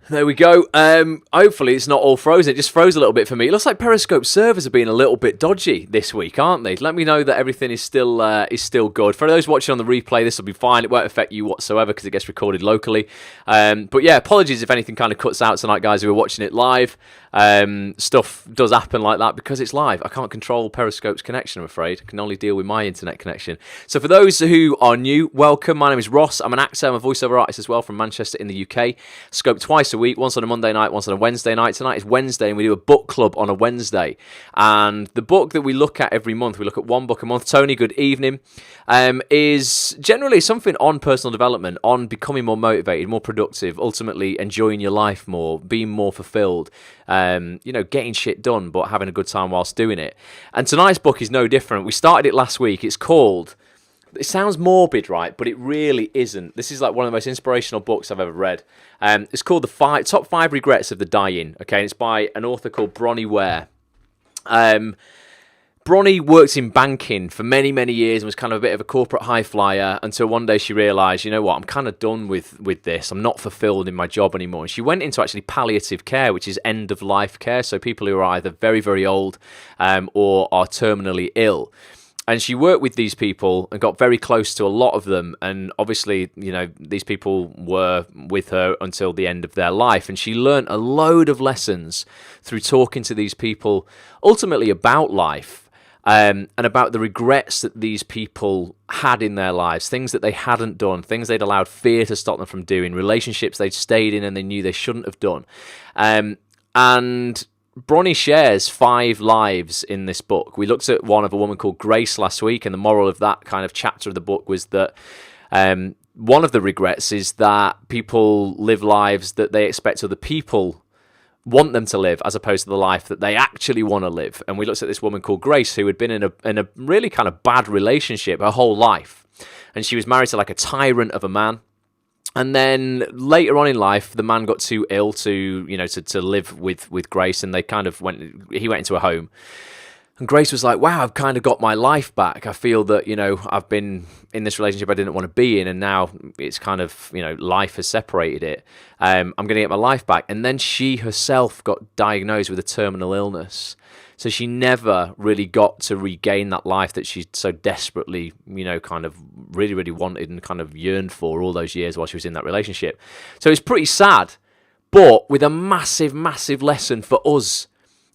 There we go. Hopefully it's not all frozen. It just froze a little bit for me. It looks like Periscope servers are being a little bit dodgy this week, aren't they? Let me know that everything is still good. For those watching on the replay, this will be fine. It won't affect you whatsoever because it gets recorded locally. But yeah, apologies if anything kind of cuts out tonight, guys, who are watching it live. Stuff does happen like that because it's live. I can't control Periscope's connection, I'm afraid. I can only deal with my internet connection. So for those who are new, welcome. My name is Ross. I'm an actor. I'm a voiceover artist as well from Manchester in the UK. Scope twice a week, once on a Monday night, once on a Wednesday night. Tonight is Wednesday and we do a book club on a Wednesday. And the book that we look at every month, we look at one book a month. Tony, good evening. Is generally something on personal development, on becoming more motivated, more productive, ultimately enjoying your life more, being more fulfilled, getting shit done, but having a good time whilst doing it. And tonight's book is no different. We started it last week. It's called, it sounds morbid, right? But it really isn't. This is like one of the most inspirational books I've ever read. It's called The Top 5 Regrets of the Dying. Okay, and it's by an author called Bronnie Ware. Bronnie worked in banking for many, many years and was kind of a bit of a corporate high flyer until one day she realised, you know what, I'm kind of done with this. I'm not fulfilled in my job anymore. And she went into actually palliative care, which is end-of-life care, so people who are either very, very old or are terminally ill. And she worked with these people and got very close to a lot of them. And obviously, these people were with her until the end of their life. And she learned a load of lessons through talking to these people, ultimately about life. And about the regrets that these people had in their lives, things that they hadn't done, things they'd allowed fear to stop them from doing, relationships they'd stayed in and they knew they shouldn't have done. And Bronnie shares 5 lives in this book. We looked at one of a woman called Grace last week, and the moral of that kind of chapter of the book was that one of the regrets is that people live lives that they expect other people want them to live as opposed to the life that they actually want to live. And we looked at this woman called Grace who had been in a really kind of bad relationship her whole life, and she was married to like a tyrant of a man. And then later on in life, the man got too ill to live with Grace, and he went into a home. And Grace was like, wow, I've kind of got my life back. I feel that, I've been in this relationship I didn't want to be in, and now it's kind of, life has separated it. I'm going to get my life back. And then she herself got diagnosed with a terminal illness. So she never really got to regain that life that she so desperately, kind of really, really wanted and kind of yearned for all those years while she was in that relationship. So it's pretty sad, but with a massive, massive lesson for us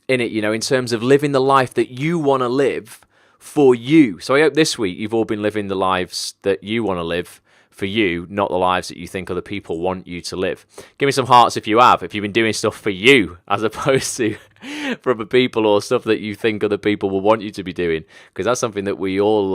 in it, in terms of living the life that you want to live for you. So I hope this week you've all been living the lives that you want to live for you, not the lives that you think other people want you to live. Give me some hearts if you have, if you've been doing stuff for you as opposed to for other people, or stuff that you think other people will want you to be doing, because that's something that we all,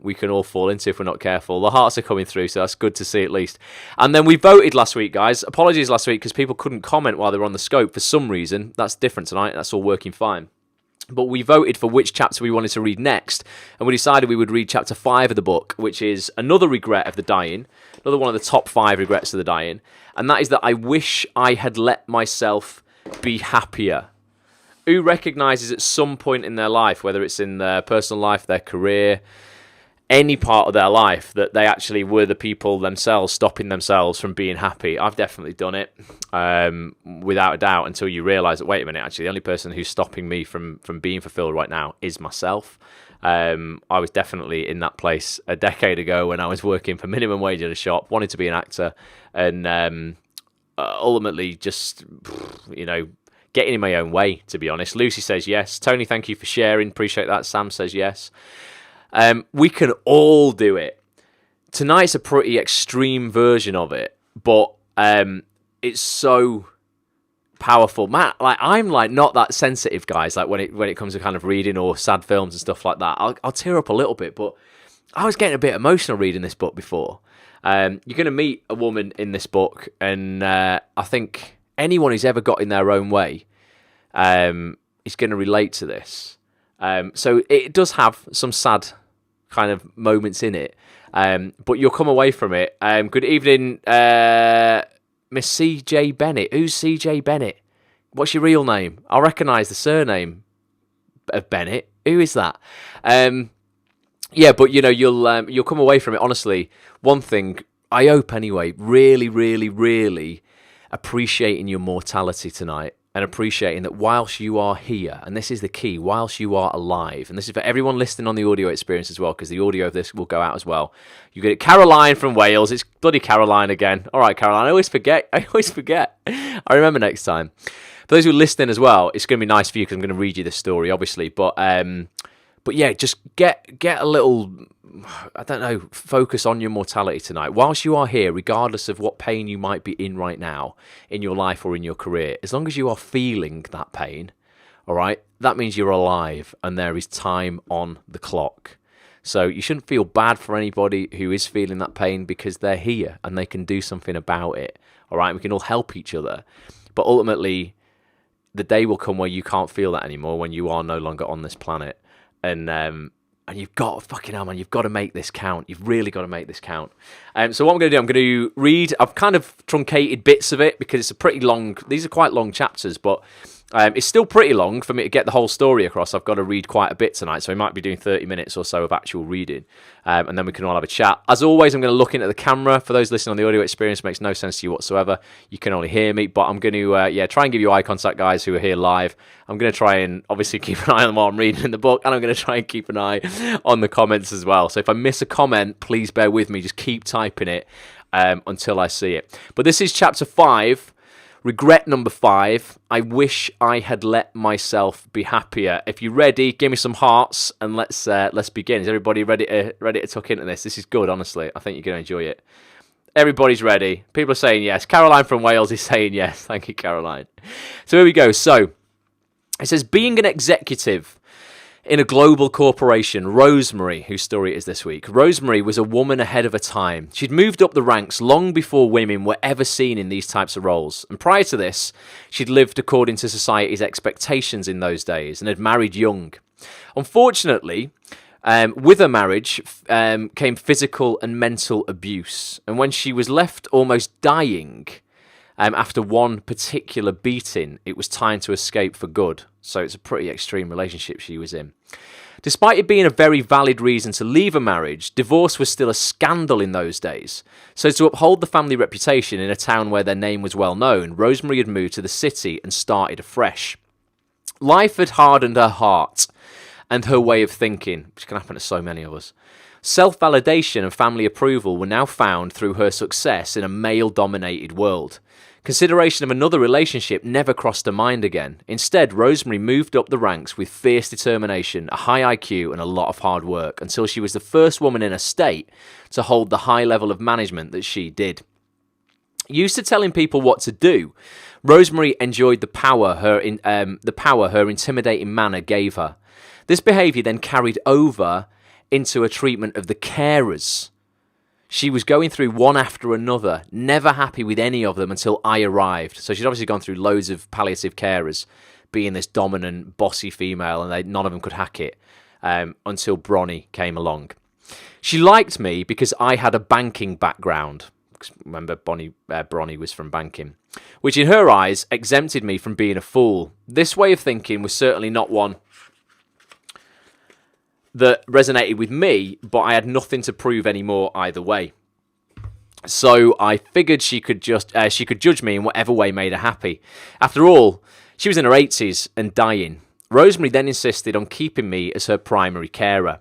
we can all fall into if we're not careful. The hearts are coming through, so that's good to see at least. And then we voted last week, guys. Apologies last week because people couldn't comment while they were on the scope for some reason. That's different tonight. That's all working fine. But we voted for which chapter we wanted to read next, and we decided we would read chapter 5 of the book, which is another regret of the dying, another one of the top 5 regrets of the dying, and that is that I wish I had let myself be happier. Who recognises at some point in their life, whether it's in their personal life, their career, any part of their life, that they actually were the people themselves stopping themselves from being happy? I've definitely done it, without a doubt, until you realise that, wait a minute, actually the only person who's stopping me from being fulfilled right now is myself. I was definitely in that place a decade ago when I was working for minimum wage at a shop, wanted to be an actor, and ultimately just, getting in my own way, to be honest. Lucy says yes. Tony, thank you for sharing. Appreciate that. Sam says yes. We can all do it. Tonight's a pretty extreme version of it, but it's so powerful. Matt, I'm not that sensitive, guys. Like when it comes to kind of reading or sad films and stuff like that, I'll tear up a little bit. But I was getting a bit emotional reading this book before. You're going to meet a woman in this book, and I think anyone who's ever got in their own way is going to relate to this. So it does have some sad kind of moments in it, but you'll come away from it. Good evening, Miss C.J. Bennett. Who's C.J. Bennett? What's your real name? I'll recognise the surname of Bennett. Who is that? Yeah, but you'll come away from it. Honestly, one thing I hope anyway, really, really, really appreciating your mortality tonight, and appreciating that whilst you are here, and this is the key, whilst you are alive, and this is for everyone listening on the audio experience as well, because the audio of this will go out as well. You get Caroline from Wales. It's bloody Caroline again. All right, Caroline. I always forget. I remember next time. For those who are listening as well, it's going to be nice for you because I'm going to read you this story, obviously. But yeah, just get a little, I don't know, focus on your mortality tonight. Whilst you are here, regardless of what pain you might be in right now in your life or in your career, as long as you are feeling that pain, all right, that means you're alive and there is time on the clock. So you shouldn't feel bad for anybody who is feeling that pain because they're here and they can do something about it, all right? We can all help each other. But ultimately, the day will come where you can't feel that anymore, when you are no longer on this planet. And you've got, fucking hell, man, you've got to make this count. You've really got to make this count. So what I'm going to do, I'm going to read, I've kind of truncated bits of it because it's a pretty long, these are quite long chapters, but it's still pretty long for me to get the whole story across. I've got to read quite a bit tonight, so we might be doing 30 minutes or so of actual reading, and then we can all have a chat. As always, I'm going to look into the camera. For those listening on the audio experience, it makes no sense to you whatsoever. You can only hear me, but I'm going to, try and give you eye contact, guys, who are here live. I'm going to try and obviously keep an eye on what I'm reading in the book, and I'm going to try and keep an eye on the comments as well. So if I miss a comment, please bear with me. Just keep typing it until I see it. But this is chapter 5. Regret number 5. I wish I had let myself be happier. If you're ready, give me some hearts and let's begin. Is everybody ready to tuck into this? This is good, honestly. I think you're going to enjoy it. Everybody's ready. People are saying yes. Caroline from Wales is saying yes. Thank you, Caroline. So here we go. So it says, being an executive in a global corporation, Rosemary, whose story it is this week. Rosemary was a woman ahead of her time. She'd moved up the ranks long before women were ever seen in these types of roles. And prior to this, she'd lived according to society's expectations in those days and had married young. Unfortunately, with her marriage came physical and mental abuse. And when she was left almost dying after one particular beating, it was time to escape for good. So it's a pretty extreme relationship she was in. Despite it being a very valid reason to leave a marriage, divorce was still a scandal in those days. So to uphold the family reputation in a town where their name was well known, Rosemary had moved to the city and started afresh. Life had hardened her heart and her way of thinking, which can happen to so many of us. Self-validation and family approval were now found through her success in a male-dominated world. Consideration of another relationship never crossed her mind again. Instead, Rosemary moved up the ranks with fierce determination, a high IQ, and a lot of hard work until she was the first woman in her state to hold the high level of management that she did. Used to telling people what to do, Rosemary enjoyed the power her intimidating manner gave her. This behaviour then carried over into a treatment of the carers. She was going through one after another, never happy with any of them until I arrived. So she'd obviously gone through loads of palliative carers, being this dominant, bossy female, and none of them could hack it until Bronnie came along. She liked me because I had a banking background. Remember, Bronnie was from banking, which in her eyes exempted me from being a fool. This way of thinking was certainly not one that resonated with me, but I had nothing to prove anymore either way. So I figured she could judge me in whatever way made her happy. After all, she was in her 80s and dying. Rosemary then insisted on keeping me as her primary carer.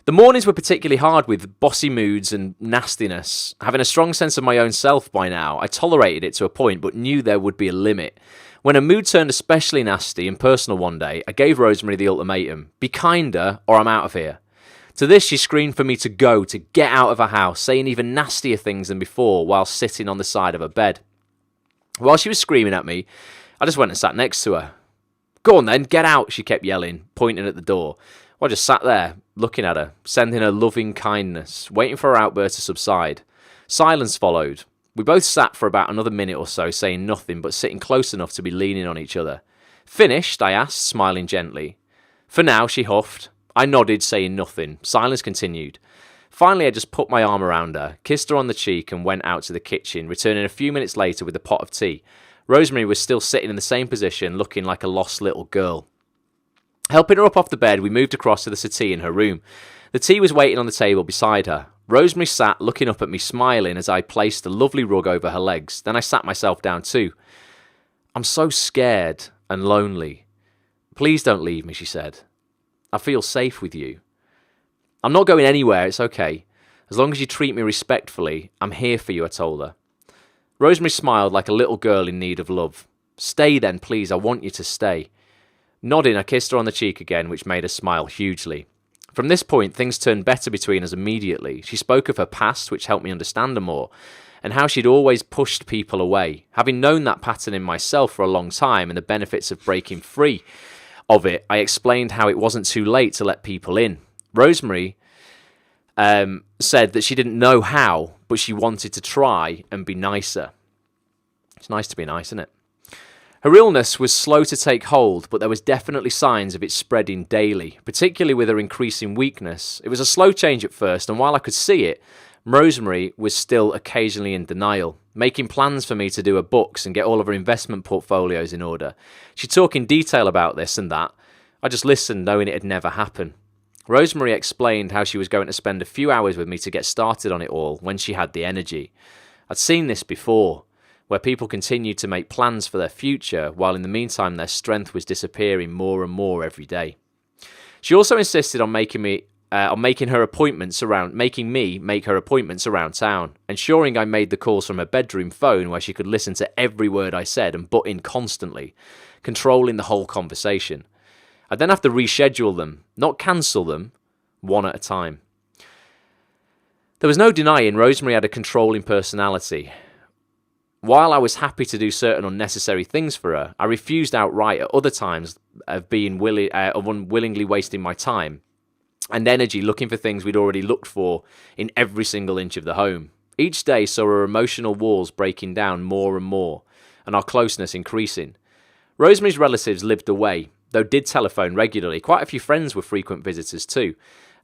The mornings were particularly hard with bossy moods and nastiness. Having a strong sense of my own self by now, I tolerated it to a point, but knew there would be a limit. When her mood turned especially nasty and personal one day, I gave Rosemary the ultimatum: be kinder or I'm out of here. To this, she screamed for me to go, to get out of her house, saying even nastier things than before while sitting on the side of her bed. While she was screaming at me, I just went and sat next to her. Go on then, get out, she kept yelling, pointing at the door. Well, I just sat there, looking at her, sending her loving kindness, waiting for her outburst to subside. Silence followed. We both sat for about another minute or so, saying nothing, but sitting close enough to be leaning on each other. Finished? I asked, smiling gently. For now, she huffed. I nodded, saying nothing. Silence continued. Finally, I just put my arm around her, kissed her on the cheek, and went out to the kitchen, returning a few minutes later with a pot of tea. Rosemary was still sitting in the same position, looking like a lost little girl. Helping her up off the bed, we moved across to the settee in her room. The tea was waiting on the table beside her. Rosemary sat looking up at me, smiling as I placed the lovely rug over her legs. Then I sat myself down too. "I'm so scared and lonely. Please don't leave me," she said. "I feel safe with you." "I'm not going anywhere, it's okay. As long as you treat me respectfully, I'm here for you," I told her. Rosemary smiled like a little girl in need of love. "Stay then, please, I want you to stay." Nodding, I kissed her on the cheek again, which made her smile hugely. From this point, things turned better between us immediately. She spoke of her past, which helped me understand her more, and how she'd always pushed people away. Having known that pattern in myself for a long time and the benefits of breaking free of it, I explained how it wasn't too late to let people in. Rosemary said that she didn't know how, but she wanted to try and be nicer. It's nice to be nice, isn't it? Her illness was slow to take hold, but there was definitely signs of it spreading daily, particularly with her increasing weakness. It was a slow change at first, and while I could see it, Rosemary was still occasionally in denial, making plans for me to do her books and get all of her investment portfolios in order. She'd talk in detail about this and that. I just listened, knowing it had never happened. Rosemary explained how she was going to spend a few hours with me to get started on it all when she had the energy. I'd seen this before, where people continued to make plans for their future, while in the meantime their strength was disappearing more and more every day. She also insisted on making me make her appointments around town, ensuring I made the calls from her bedroom phone where she could listen to every word I said and butt in constantly, controlling the whole conversation. I'd then have to reschedule them, not cancel them, one at a time. There was no denying Rosemary had a controlling personality. While I was happy to do certain unnecessary things for her, I refused outright at other times of unwillingly wasting my time and energy looking for things we'd already looked for in every single inch of the home. Each day saw our emotional walls breaking down more and more, and our closeness increasing. Rosemary's relatives lived away, though did telephone regularly. Quite a few friends were frequent visitors too,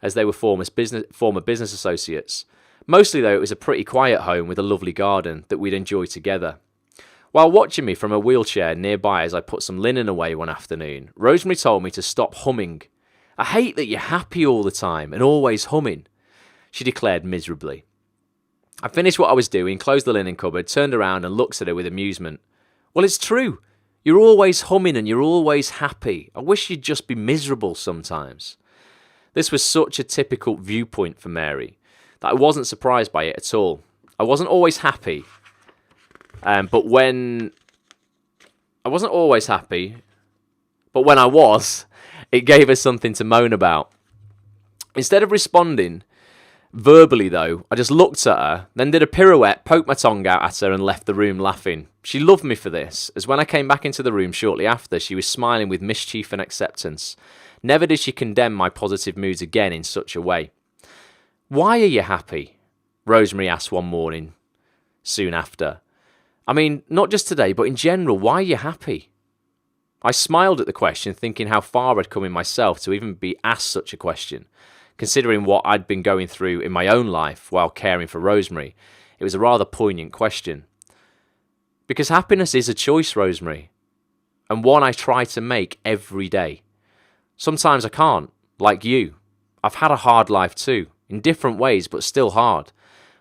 as they were former business associates. Mostly, though, it was a pretty quiet home with a lovely garden that we'd enjoy together. While watching me from a wheelchair nearby as I put some linen away one afternoon, Rosemary told me to stop humming. "I hate that you're happy all the time and always humming," she declared miserably. I finished what I was doing, closed the linen cupboard, turned around and looked at her with amusement. "Well, it's true. You're always humming and you're always happy. I wish you'd just be miserable sometimes." This was such a typical viewpoint for Mary that I wasn't surprised by it at all. I wasn't always happy, but when I was, it gave us something to moan about. Instead of responding verbally, though, I just looked at her, then did a pirouette, poked my tongue out at her and left the room laughing. She loved me for this, as when I came back into the room shortly after, she was smiling with mischief and acceptance. Never did she condemn my positive moods again in such a way. "Why are you happy?" Rosemary asked one morning soon after. "I mean, not just today, but in general, why are you happy?" I smiled at the question, thinking how far I'd come in myself to even be asked such a question. Considering what I'd been going through in my own life while caring for Rosemary, it was a rather poignant question. Because happiness is a choice, Rosemary, and one I try to make every day. Sometimes I can't, like you. I've had a hard life too, in different ways, but still hard.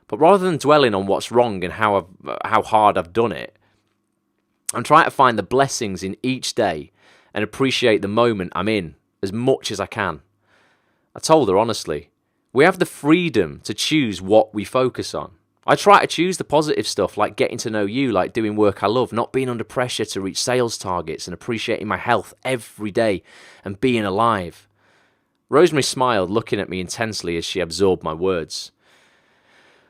But rather than dwelling on what's wrong and how hard I've done it, I'm trying to find the blessings in each day and appreciate the moment I'm in as much as I can. I told her honestly, we have the freedom to choose what we focus on. I try to choose the positive stuff, like getting to know you, like doing work I love, not being under pressure to reach sales targets, and appreciating my health every day and being alive. Rosemary smiled, looking at me intensely as she absorbed my words.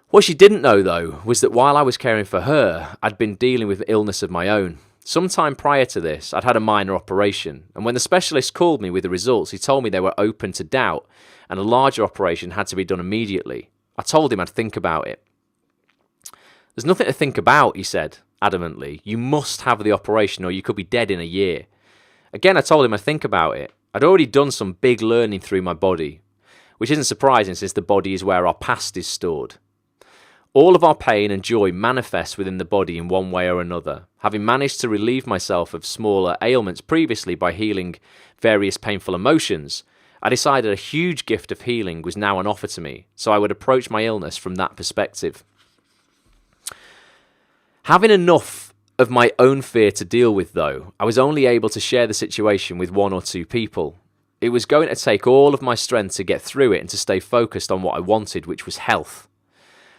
What she didn't know, though, was that while I was caring for her, I'd been dealing with illness of my own. Sometime prior to this, I'd had a minor operation, and when the specialist called me with the results, he told me they were open to doubt, and a larger operation had to be done immediately. I told him I'd think about it. "There's nothing to think about," he said, adamantly. "You must have the operation or you could be dead in a year." Again, I told him I'd think about it. I'd already done some big learning through my body, which isn't surprising since the body is where our past is stored. All of our pain and joy manifests within the body in one way or another. Having managed to relieve myself of smaller ailments previously by healing various painful emotions, I decided a huge gift of healing was now on offer to me, so I would approach my illness from that perspective. Having enough of my own fear to deal with, though, I was only able to share the situation with 1 or 2 people. It was going to take all of my strength to get through it and to stay focused on what I wanted, which was health.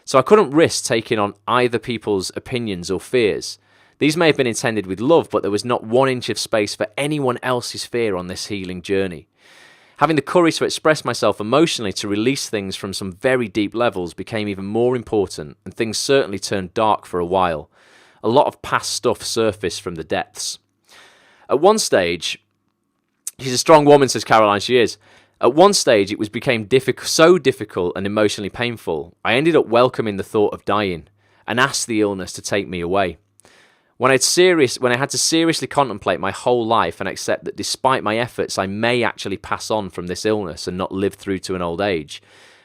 So I couldn't risk taking on either people's opinions or fears. These may have been intended with love, but there was not 1 inch of space for anyone else's fear on this healing journey. Having the courage to express myself emotionally, to release things from some very deep levels, became even more important, and things certainly turned dark for a while. A lot of past stuff surfaced from the depths. At one stage, she's a strong woman, says Caroline, she is. At one stage, it became so difficult and emotionally painful, I ended up welcoming the thought of dying and asked the illness to take me away. When I had to seriously contemplate my whole life and accept that despite my efforts, I may actually pass on from this illness and not live through to an old age,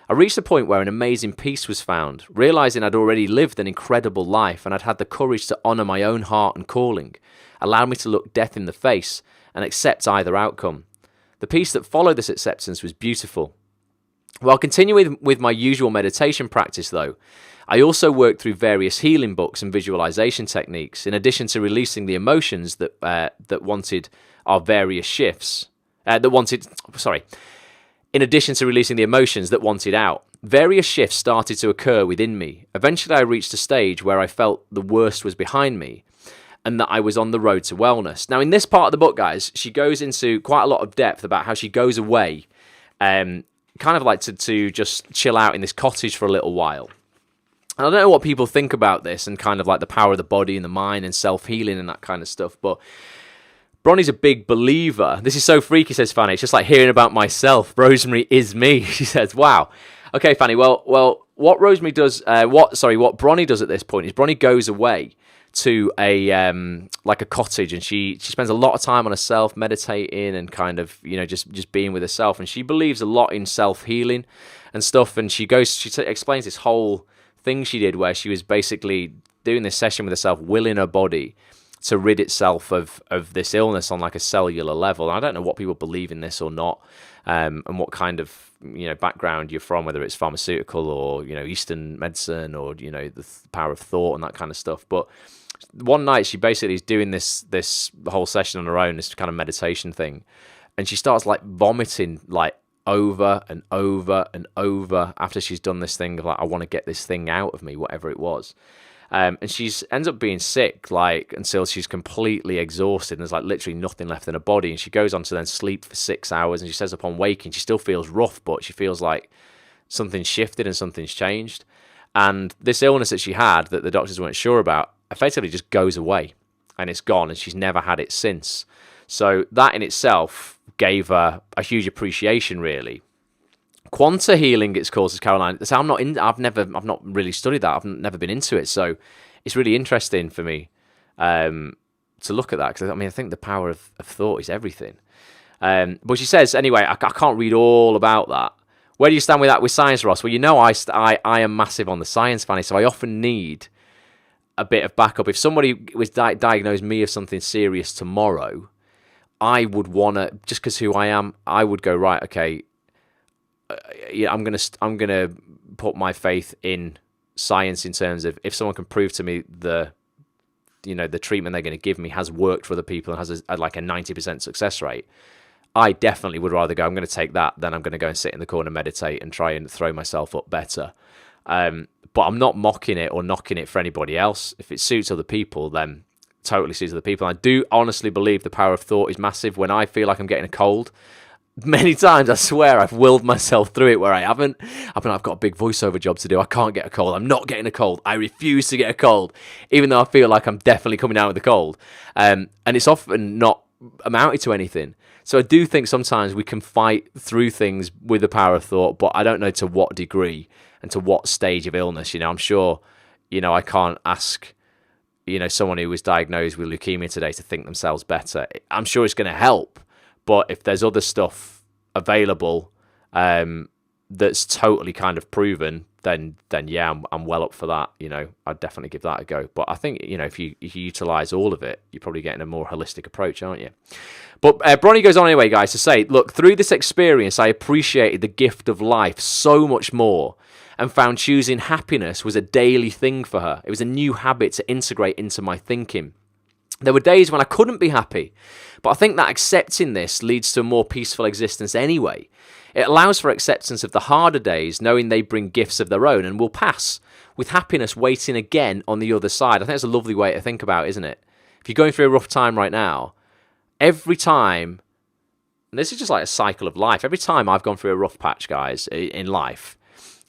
I reached a point where an amazing peace was found, realising I'd already lived an incredible life and I'd had the courage to honour my own heart and calling, allowed me to look death in the face and accept either outcome. The peace that followed this acceptance was beautiful. While continuing with my usual meditation practice, though, I also worked through various healing books and visualization techniques, in addition to releasing the emotions that wanted our various shifts. In addition to releasing the emotions that wanted out, various shifts started to occur within me. Eventually, I reached a stage where I felt the worst was behind me, and that I was on the road to wellness. Now, in this part of the book, guys, she goes into quite a lot of depth about how she goes away, kind of like to just chill out in this cottage for a little while. And I don't know what people think about this and kind of like the power of the body and the mind and self-healing and that kind of stuff, but Bronnie's a big believer. This is so freaky, says Fanny. It's just like hearing about myself. Rosemary is me, she says. Wow. Okay, Fanny. Well, what Rosemary does, what Bronnie does at this point is Bronnie goes away to a like a cottage, and she spends a lot of time on herself, meditating and kind of just being with herself. And she believes a lot in self-healing and stuff. And she explains this whole thing she did where she was basically doing this session with herself, willing her body to rid itself of this illness on like a cellular level. And I don't know what people believe in this or not, and what kind of background you're from, whether it's pharmaceutical or Eastern medicine or the power of thought and that kind of stuff. But one night she basically is doing this whole session on her own, this kind of meditation thing, and she starts like vomiting like over and over and over after she's done this thing of like, I want to get this thing out of me, whatever it was. And she ends up being sick like until she's completely exhausted and there's like literally nothing left in her body, and she goes on to then sleep for 6 hours, and she says upon waking she still feels rough, but she feels like something's shifted and something's changed. And this illness that she had that the doctors weren't sure about effectively just goes away and it's gone, and she's never had it since. So that in itself gave her a huge appreciation, really. Quanta healing, it's called, as Caroline. So I've not really studied that. I've never been into it. So it's really interesting for me to look at that, because I think the power of thought is everything. But she says anyway, I can't read all about that. Where do you stand with that with science, Ross? Well, I am massive on the science, Fanny. So I often need a bit of backup. If somebody was diagnosed me of something serious tomorrow, I would want to, just because who I am, I would go, right, okay, I'm gonna put my faith in science in terms of if someone can prove to me the treatment they're going to give me has worked for other people and has a 90% success rate, I definitely would rather go, I'm going to take that than I'm going to go and sit in the corner, meditate and try and throw myself up better. But I'm not mocking it or knocking it for anybody else. If it suits other people, then totally suits other people. I do honestly believe the power of thought is massive. When I feel like I'm getting a cold, many times I swear I've willed myself through it where I haven't. I've got a big voiceover job to do. I can't get a cold. I'm not getting a cold. I refuse to get a cold, even though I feel like I'm definitely coming out with a cold. And it's often not amounted to anything. So I do think sometimes we can fight through things with the power of thought, but I don't know to what degree and to what stage of illness. I'm sure, I can't ask, someone who was diagnosed with leukemia today to think themselves better. I'm sure it's going to help. But if there's other stuff available that's totally kind of proven, then yeah, I'm well up for that. I'd definitely give that a go. But I think if you utilize all of it, you're probably getting a more holistic approach, aren't you? But Bronnie goes on anyway, guys, to say, look, through this experience, I appreciated the gift of life so much more and found choosing happiness was a daily thing for her. It was a new habit to integrate into my thinking. There were days when I couldn't be happy, but I think that accepting this leads to a more peaceful existence anyway. It allows for acceptance of the harder days, knowing they bring gifts of their own and will pass, with happiness waiting again on the other side. I think that's a lovely way to think about it, isn't it? If you're going through a rough time right now, every time, and this is just like a cycle of life, every time I've gone through a rough patch, guys, in life,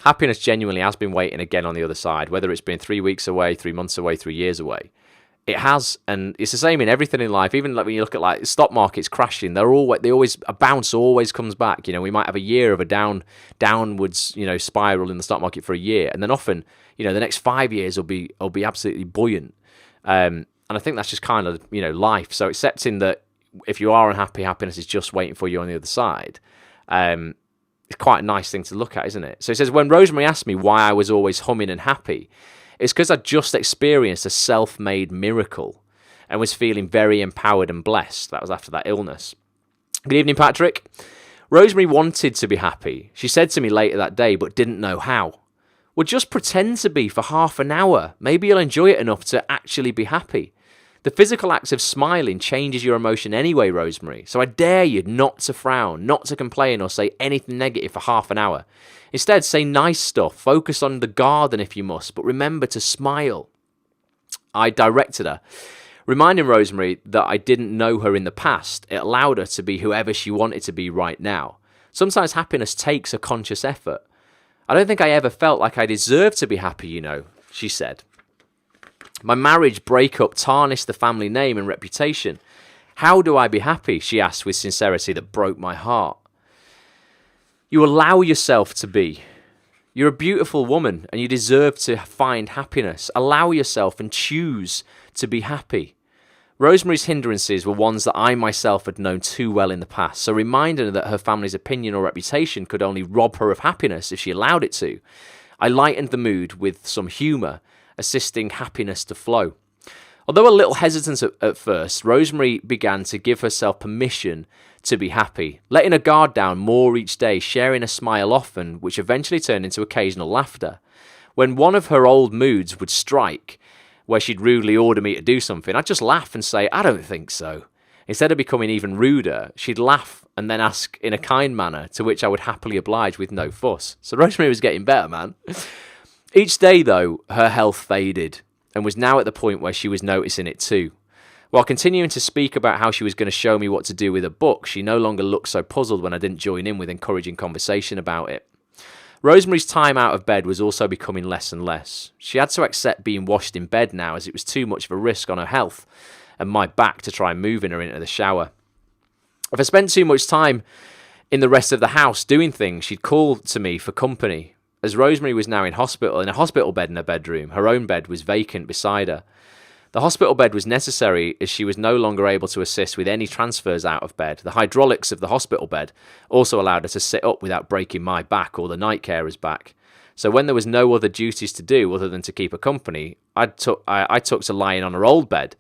happiness genuinely has been waiting again on the other side, whether it's been 3 weeks away, 3 months away, 3 years away. It has, and it's the same in everything in life. Even like when you look at like stock markets crashing, a bounce always comes back. You know, we might have a year of a downwards, spiral in the stock market for a year, and then often, the next 5 years will be absolutely buoyant. And I think that's just kind of life. So accepting that if you are unhappy, happiness is just waiting for you on the other side. It's quite a nice thing to look at, isn't it? So it says, when Rosemary asked me why I was always humming and happy, it's because I just experienced a self-made miracle and was feeling very empowered and blessed. That was after that illness. Good evening, Patrick. Rosemary wanted to be happy. She said to me later that day, but didn't know how. Well, just pretend to be for half an hour. Maybe you'll enjoy it enough to actually be happy. The physical act of smiling changes your emotion anyway, Rosemary. So I dare you not to frown, not to complain or say anything negative for half an hour. Instead, say nice stuff, focus on the garden if you must, but remember to smile. I directed her, reminding Rosemary that I didn't know her in the past. It allowed her to be whoever she wanted to be right now. Sometimes happiness takes a conscious effort. I don't think I ever felt like I deserved to be happy, she said. My marriage breakup tarnished the family name and reputation. How do I be happy? She asked with sincerity that broke my heart. You allow yourself to be. You're a beautiful woman and you deserve to find happiness. Allow yourself and choose to be happy. Rosemary's hindrances were ones that I myself had known too well in the past, so reminding her that her family's opinion or reputation could only rob her of happiness if she allowed it to. I lightened the mood with some humour, assisting happiness to flow. Although a little hesitant at first, Rosemary began to give herself permission to be happy, letting her guard down more each day, sharing a smile often, which eventually turned into occasional laughter. When one of her old moods would strike, where she'd rudely order me to do something, I'd just laugh and say, I don't think so. Instead of becoming even ruder, she'd laugh and then ask in a kind manner, to which I would happily oblige with no fuss. So Rosemary was getting better, man. Each day, though, her health faded and was now at the point where she was noticing it too. While continuing to speak about how she was going to show me what to do with a book, she no longer looked so puzzled when I didn't join in with encouraging conversation about it. Rosemary's time out of bed was also becoming less and less. She had to accept being washed in bed now, as it was too much of a risk on her health and my back to try moving her into the shower. If I spent too much time in the rest of the house doing things, she'd call to me for company. As Rosemary was now in a hospital bed in her bedroom, her own bed was vacant beside her. The hospital bed was necessary as she was no longer able to assist with any transfers out of bed. The hydraulics of the hospital bed also allowed her to sit up without breaking my back or the night carer's back. So when there was no other duties to do other than to keep her company, I took to lying on her old bed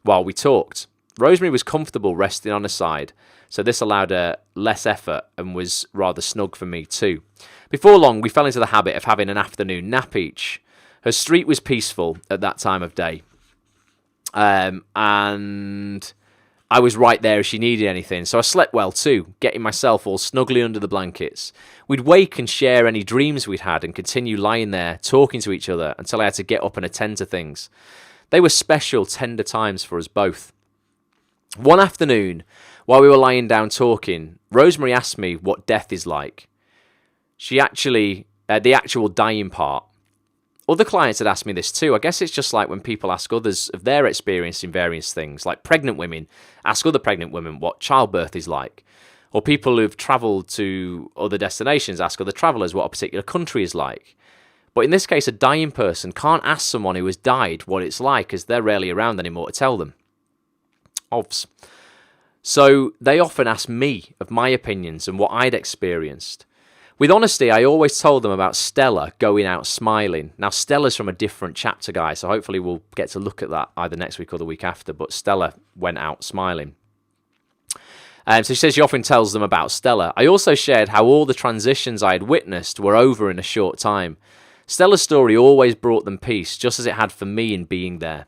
while we talked. Rosemary was comfortable resting on her side, so this allowed her less effort and was rather snug for me too. Before long, we fell into the habit of having an afternoon nap each. Her street was peaceful at that time of day. And I was right there if she needed anything, so I slept well too, getting myself all snugly under the blankets. We'd wake and share any dreams we'd had and continue lying there, talking to each other until I had to get up and attend to things. They were special, tender times for us both. One afternoon, while we were lying down talking, Rosemary asked me what death is like. The actual dying part. Other clients had asked me this too. I guess it's just like when people ask others of their experience in various things, like pregnant women ask other pregnant women what childbirth is like, or people who've travelled to other destinations ask other travellers what a particular country is like. But in this case, a dying person can't ask someone who has died what it's like, as they're rarely around anymore to tell them. Ovs. So they often ask me of my opinions and what I'd experienced. With honesty, I always told them about Stella going out smiling. Now, Stella's from a different chapter, guys, so hopefully we'll get to look at that either next week or the week after, but Stella went out smiling. So she says she often tells them about Stella. I also shared how all the transitions I had witnessed were over in a short time. Stella's story always brought them peace, just as it had for me in being there.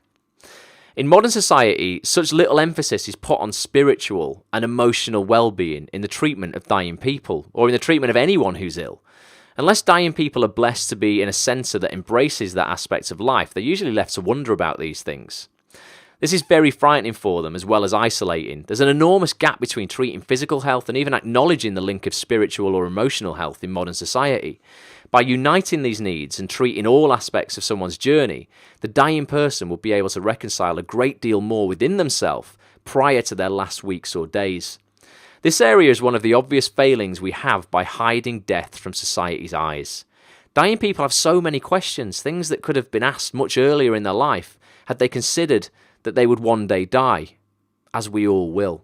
In modern society, such little emphasis is put on spiritual and emotional well-being in the treatment of dying people, or in the treatment of anyone who's ill. Unless dying people are blessed to be in a centre that embraces that aspect of life, they're usually left to wonder about these things. This is very frightening for them as well as isolating. There's an enormous gap between treating physical health and even acknowledging the link of spiritual or emotional health in modern society. By uniting these needs and treating all aspects of someone's journey, the dying person will be able to reconcile a great deal more within themselves prior to their last weeks or days. This area is one of the obvious failings we have by hiding death from society's eyes. Dying people have so many questions, things that could have been asked much earlier in their life had they considered that they would one day die, as we all will.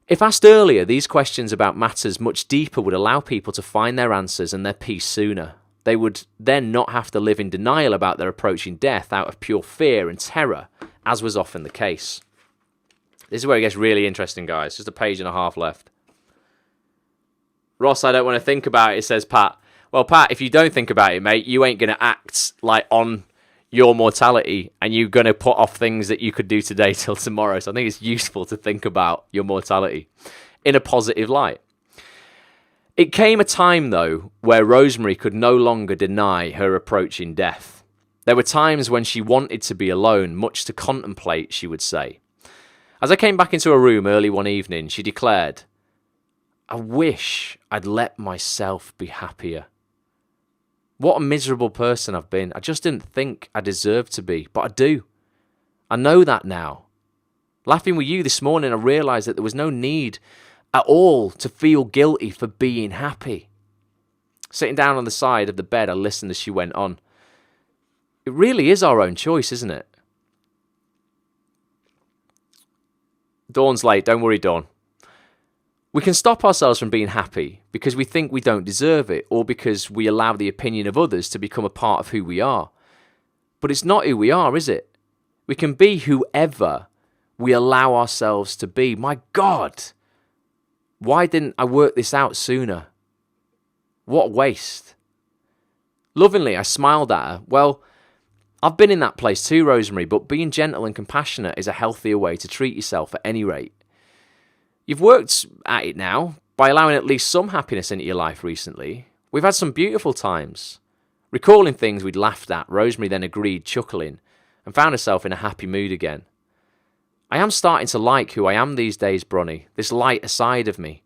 If asked earlier, these questions about matters much deeper would allow people to find their answers and their peace sooner. They would then not have to live in denial about their approaching death out of pure fear and terror, as was often the case. This is where it gets really interesting, guys. Just a page and a half left. Ross, I don't want to think about it, says Pat. Well, Pat, if you don't think about it, mate, you ain't going to act like on your mortality, and you're going to put off things that you could do today till tomorrow. So I think it's useful to think about your mortality in a positive light. It came a time, though, where Rosemary could no longer deny her approaching death. There were times when she wanted to be alone, much to contemplate, she would say. As I came back into her room early one evening, she declared, I wish I'd let myself be happier. What a miserable person I've been. I just didn't think I deserved to be, but I do. I know that now. Laughing with you this morning, I realised that there was no need at all to feel guilty for being happy. Sitting down on the side of the bed, I listened as she went on. It really is our own choice, isn't it? Dawn's late. Don't worry, Dawn. We can stop ourselves from being happy because we think we don't deserve it, or because we allow the opinion of others to become a part of who we are. But it's not who we are, is it? We can be whoever we allow ourselves to be. My God, why didn't I work this out sooner? What a waste. Lovingly, I smiled at her. Well, I've been in that place too, Rosemary, but being gentle and compassionate is a healthier way to treat yourself at any rate. You've worked at it now by allowing at least some happiness into your life recently. We've had some beautiful times. Recalling things we'd laughed at, Rosemary then agreed, chuckling, and found herself in a happy mood again. I am starting to like who I am these days, Bronnie, this lighter side of me.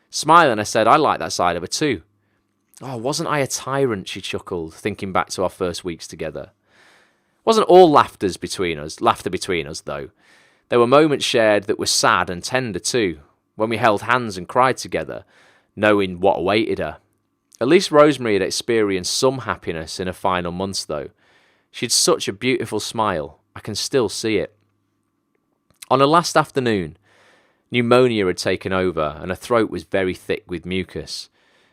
Smiling, I said I like that side of her too. Oh, wasn't I a tyrant, she chuckled, thinking back to our first weeks together. Wasn't all laughter between us, though. There were moments shared that were sad and tender too, when we held hands and cried together, knowing what awaited her. At least Rosemary had experienced some happiness in her final months, though. She had such a beautiful smile. I can still see it. On her last afternoon, pneumonia had taken over and her throat was very thick with mucus.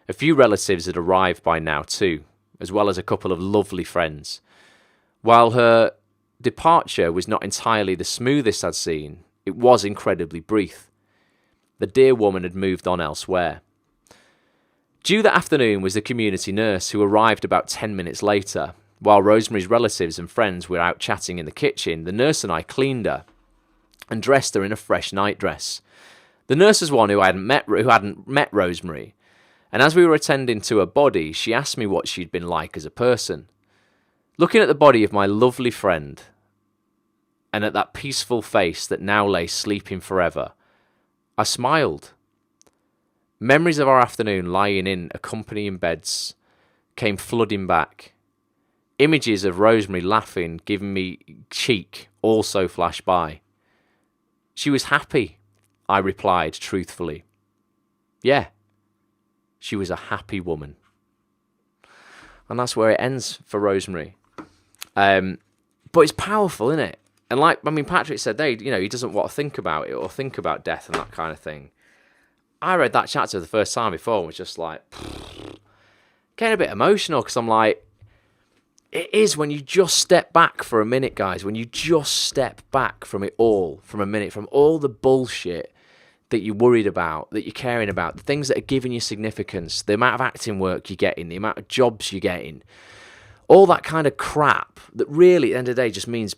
A few relatives had arrived by now too, as well as a couple of lovely friends. While her departure was not entirely the smoothest I'd seen, it was incredibly brief. The dear woman had moved on elsewhere. Due that afternoon was the community nurse, who arrived about 10 minutes later. While Rosemary's relatives and friends were out chatting in the kitchen, the nurse and I cleaned her and dressed her in a fresh nightdress. The nurse was one who hadn't met Rosemary, and as we were attending to her body, she asked me what she'd been like as a person. Looking at the body of my lovely friend, and at that peaceful face that now lay sleeping forever, I smiled. Memories of our afternoon lying in accompanying beds came flooding back. Images of Rosemary laughing, giving me cheek, also flashed by. She was happy, I replied truthfully. Yeah, she was a happy woman. And that's where it ends for Rosemary. But it's powerful, isn't it? And Patrick said, he doesn't want to think about it or think about death and that kind of thing. I read that chapter the first time before and was just like, getting a bit emotional, because I'm like, it is when you just step back for a minute, guys, when you just step back from it all, from a minute, from all the bullshit that you're worried about, that you're caring about, the things that are giving you significance, the amount of acting work you're getting, the amount of jobs you're getting, all that kind of crap that really at the end of the day just means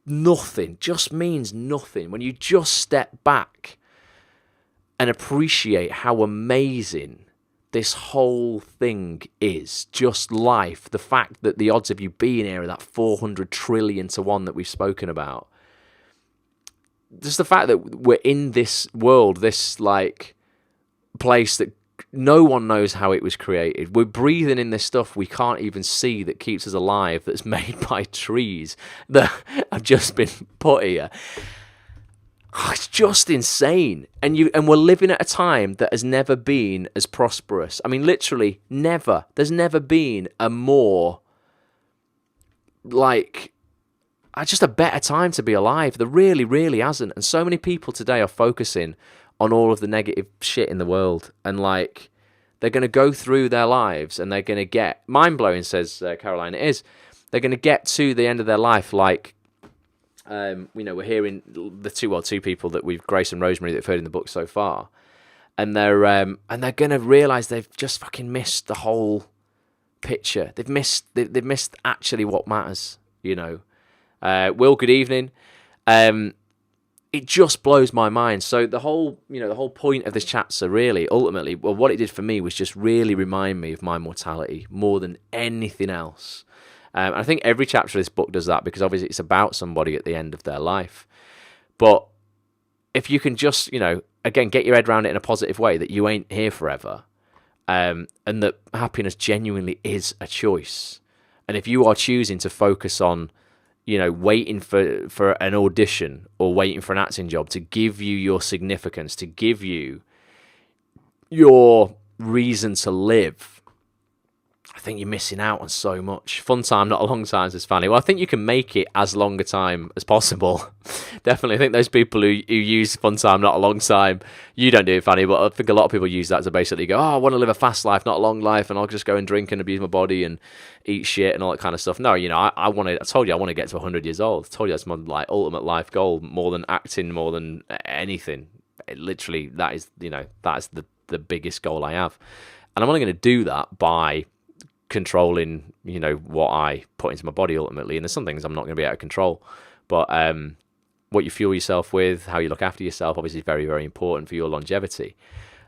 nothing, just means nothing. When you just step back and appreciate how amazing this whole thing is, just life, the fact that the odds of you being here are that 400 trillion to 1 that we've spoken about. Just the fact that we're in this world, this like place that no one knows how it was created. We're breathing in this stuff we can't even see that keeps us alive, that's made by trees that have just been put here. Oh, it's just insane. And we're living at a time that has never been as prosperous. I mean, literally never. There's never been a more like just a better time to be alive. There really, really hasn't. And so many people today are focusing on all of the negative shit in the world, and like they're going to go through their lives and they're going to get mind-blowing, says Caroline. It is. They're going to get to the end of their life like we're hearing the two people that we've, Grace and Rosemary, that we've heard in the book so far, and they're going to realize they've just fucking missed the whole picture. They've missed actually what matters. Will, good evening. It just blows my mind. So the whole point of this chapter really, ultimately, well, what it did for me was just really remind me of my mortality more than anything else. And I think every chapter of this book does that, because obviously it's about somebody at the end of their life. But if you can just, again, get your head around it in a positive way, that you ain't here forever, and that happiness genuinely is a choice. And if you are choosing to focus on waiting for an audition or waiting for an acting job to give you your significance, to give you your reason to live, I think you're missing out on so much. Fun time, not a long time, says Fanny. Well, I think you can make it as long a time as possible. Definitely. I think those people who use fun time, not a long time, you don't do it, Fanny, but I think a lot of people use that to basically go, I want to live a fast life, not a long life, and I'll just go and drink and abuse my body and eat shit and all that kind of stuff. No, I told you I want to get to 100 years old. I told you that's my ultimate life goal, more than acting, more than anything. Literally, that is the biggest goal I have. And I'm only going to do that by controlling what I put into my body ultimately. And there's some things I'm not going to be out of control, but what you fuel yourself with, how you look after yourself, obviously is very, very important for your longevity.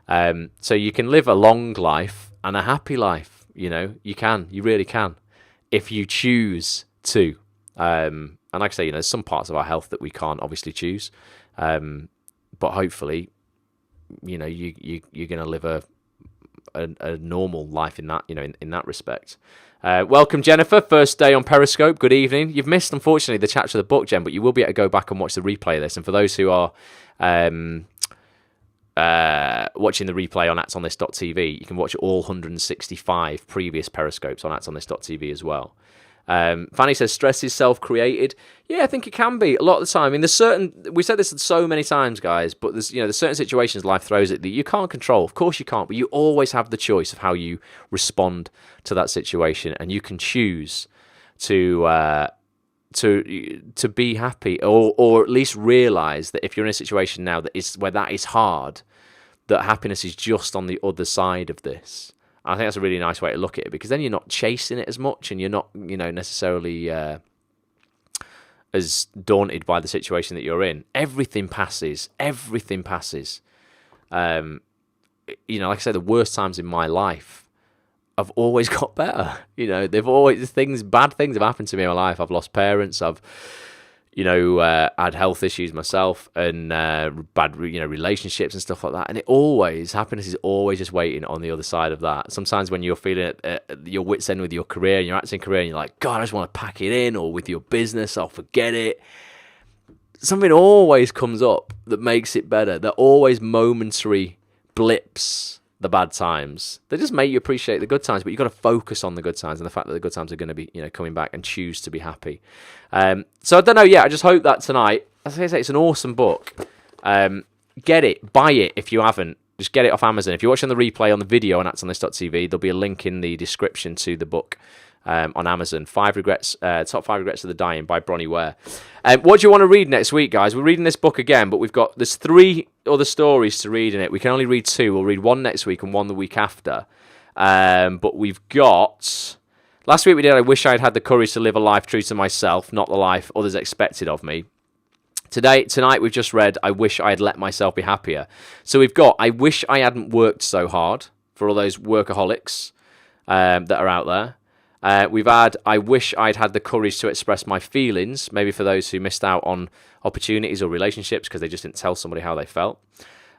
So you can live a long life and a happy life. You really can, if you choose to. And like I say, there's some parts of our health that we can't obviously choose, but hopefully you're going to live a normal life in that in that respect. Welcome, Jennifer. First day on Periscope. Good evening. You've missed, unfortunately, the chapter of the book, Jen, but you will be able to go back and watch the replay of this. And for those who are watching the replay on actonthis.tv, you can watch all 165 previous Periscopes on actonthis.tv as well. Fanny says stress is self-created. Yeah, I think it can be a lot of the time. I mean, we said this so many times, guys, but there's certain situations life throws at that you can't control. Of course you can't, but you always have the choice of how you respond to that situation, and you can choose to be happy, or at least realize that if you're in a situation now where that is hard, that happiness is just on the other side of this. I think that's a really nice way to look at it, because then you're not chasing it as much, and you're not, necessarily as daunted by the situation that you're in. Everything passes. Everything passes. Like I say, the worst times in my life, I've always got better. Bad things have happened to me in my life. I've lost parents. I've had health issues myself, and bad, relationships and stuff like that. And happiness is always just waiting on the other side of that. Sometimes when you're feeling at your wit's end with your career and your acting career, and you're like, God, I just want to pack it in, or with your business, I'll forget it. Something always comes up that makes it better. They're always momentary blips. The bad times, they just make you appreciate the good times, but you've got to focus on the good times and the fact that the good times are going to be, coming back, and choose to be happy. So I don't know. Yeah, I just hope that tonight, as I say, it's an awesome book. Get it, buy it if you haven't. Just get it off Amazon. If you're watching the replay on the video on actonthis.tv, there'll be a link in the description to the book on Amazon. Top 5 Regrets of the Dying by Bronnie Ware. What do you want to read next week, guys? We're reading this book again, but there's 3 other stories to read in it. We can only read 2. We'll read one next week and one the week after. But we've got... Last week we did I Wish I'd Had the Courage to Live a Life True to Myself, Not the Life Others Expected of Me. Tonight we've just read I Wish I Had Let Myself Be Happier. So we've got I Wish I Hadn't Worked So Hard, for all those workaholics that are out there. We've had I Wish I'd Had the Courage to Express My Feelings, maybe for those who missed out on opportunities or relationships because they just didn't tell somebody how they felt.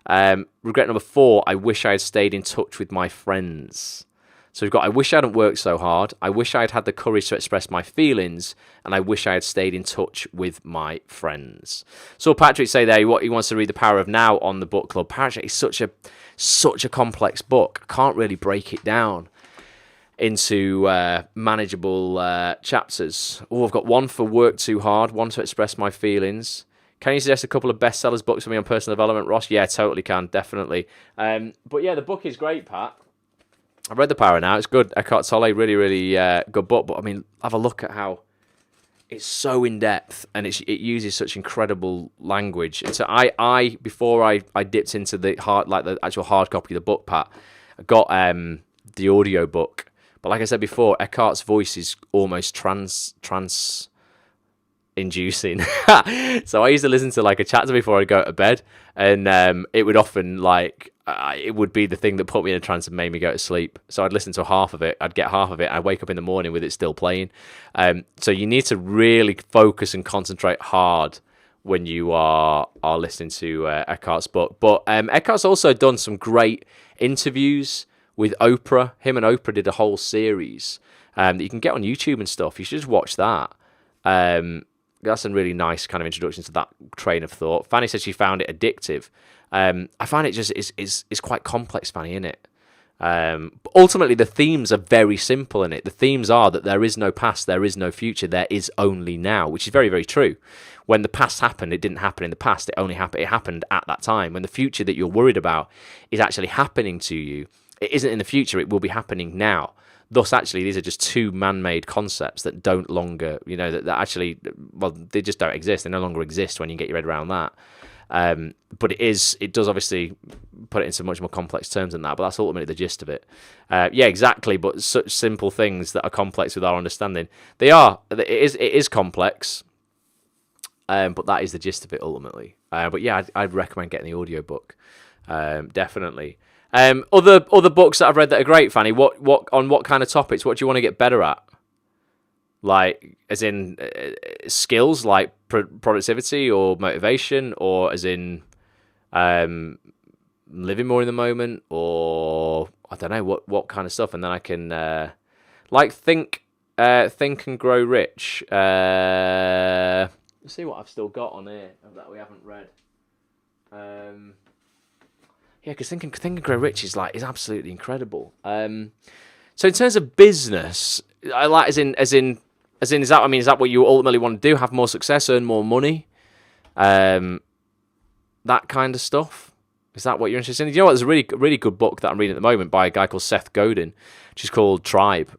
Regret number 4, I Wish I Had Stayed in Touch with My Friends. So we've got I Wish I Hadn't Worked So Hard, I Wish I Had the Courage to Express My Feelings, and I Wish I Had Stayed in Touch with My Friends. So Patrick say there he wants to read The Power of Now on the book club. Patrick, it's such a complex book. I can't really break it down into manageable chapters. Oh, I've got one for Work Too Hard, one to Express My Feelings. Can you suggest a couple of bestsellers books for me on personal development, Ross? Yeah, totally can, definitely. But yeah, the book is great, Pat. I've read The Power Now. It's good. Eckhart Tolle, really, really good book. But I mean, have a look at how it's so in depth and it uses such incredible language. And so I before I dipped into the actual hard copy of the book, Pat, I got the audio book. But like I said before, Eckhart's voice is almost trance inducing. So I used to listen to like a chapter before I'd go to bed, and it would often it would be the thing that put me in a trance and made me go to sleep. So I'd listen to half of it, I'd get half of it, I'd wake up in the morning with it still playing. So you need to really focus and concentrate hard when you are listening to Eckhart's book. But Eckhart's also done some great interviews with Oprah. Him and Oprah did a whole series that you can get on YouTube and stuff. You should just watch that. That's a really nice kind of introduction to that train of thought. Fanny said she found it addictive. I find it just is quite complex, Fanny, isn't it? But ultimately, the themes are very simple in it. The themes are that there is no past, there is no future, there is only now, which is very, very true. When the past happened, it didn't happen in the past. It happened at that time. When the future that you're worried about is actually happening to you, it isn't in the future, it will be happening now. Thus, actually, these are just 2 man-made concepts that don't longer, that actually, well, they just don't exist. They no longer exist when you get your head around that. But it does obviously put it into much more complex terms than that, but that's ultimately the gist of it. Yeah, exactly, but such simple things that are complex with our understanding. It is complex, but that is the gist of it ultimately. But yeah, I'd recommend getting the audiobook, definitely. Other books that I've read that are great, Fanny. What kind of topics? What do you want to get better at? Like, as in skills, like productivity or motivation, or as in living more in the moment, or I don't know what kind of stuff. And then I can think and grow rich. Let's see what I've still got on here that we haven't read. Yeah, because Think and Grow Rich is absolutely incredible. So in terms of business, I like is that what you ultimately want to do? Have more success, earn more money, that kind of stuff. Is that what you're interested in? You know what? There's a really good book that I'm reading at the moment by a guy called Seth Godin, which is called Tribe,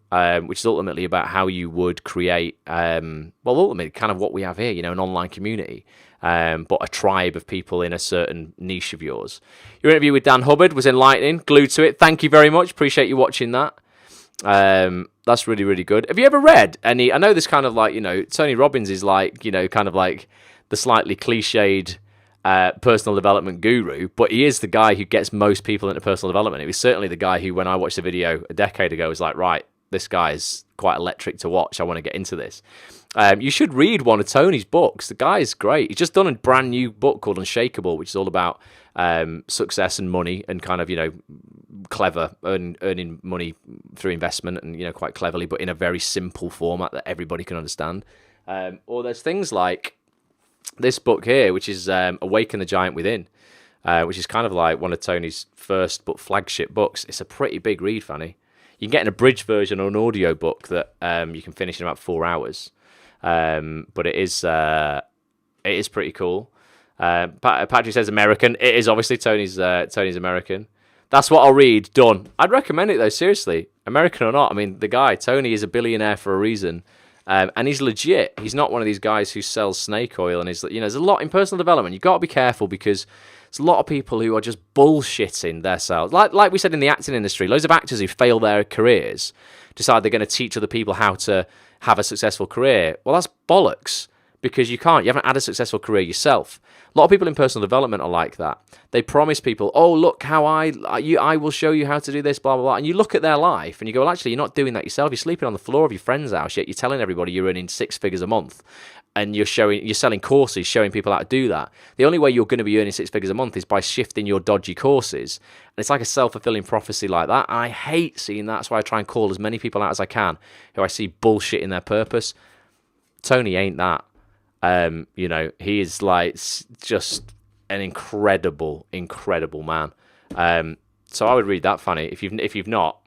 which is ultimately about how you would create, ultimately kind of what we have here, an online community. But a tribe of people in a certain niche of yours. Your interview with Dan Hubbard was enlightening. Glued to it. Thank you very much. Appreciate you watching that. That's really, really good. Have you ever read any? I know this kind of Tony Robbins is kind of like the slightly cliched personal development guru, but he is the guy who gets most people into personal development. He was certainly the guy who, when I watched the video a decade ago, was like, right, this guy is quite electric to watch. I want to get into this. You should read one of Tony's books. The guy is great. He's just done a brand new book called Unshakable, which is all about success and money and kind of, clever earning money through investment and, quite cleverly, but in a very simple format that everybody can understand. Or there's things like this book here, which is Awaken the Giant Within, which is kind of like one of Tony's first but flagship books. It's a pretty big read, Fanny. You can get an abridged version or an audio book that you can finish in about 4 hours. But it is pretty cool. Patrick says American. It is obviously Tony's American. That's what I'll read. Done. I'd recommend it though. Seriously, American or not. I mean, the guy Tony is a billionaire for a reason, and he's legit. He's not one of these guys who sells snake oil. And he's, there's a lot in personal development. You've got to be careful because there's a lot of people who are just bullshitting their sales. Like we said in the acting industry, loads of actors who fail their careers decide they're going to teach other people how to have a successful career. Well, that's bollocks. Because you can't. You haven't had a successful career yourself. A lot of people in personal development are like that. They promise people, oh, look how I will show you how to do this, blah, blah, blah. And you look at their life and you go, well, actually, you're not doing that yourself. You're sleeping on the floor of your friend's house, yet you're telling everybody you're earning 6 figures a month. And you're selling courses, showing people how to do that. The only way you're going to be earning 6 figures a month is by shifting your dodgy courses. And it's like a self-fulfilling prophecy like that. I hate seeing that. That's why I try and call as many people out as I can who I see bullshit in their purpose. Tony ain't that. He is like just an incredible man. So I would read that, Fanny. If you've not,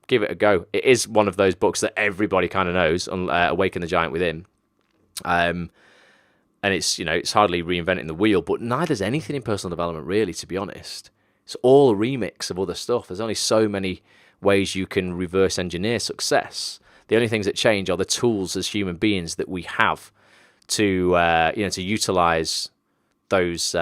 give it a go. It is one of those books that everybody kind of knows, Awaken the Giant Within. And it's hardly reinventing the wheel, but neither's anything in personal development really, to be honest. It's all a remix of other stuff. There's only so many ways you can reverse engineer success. The only things that change are the tools as human beings that we have to utilize those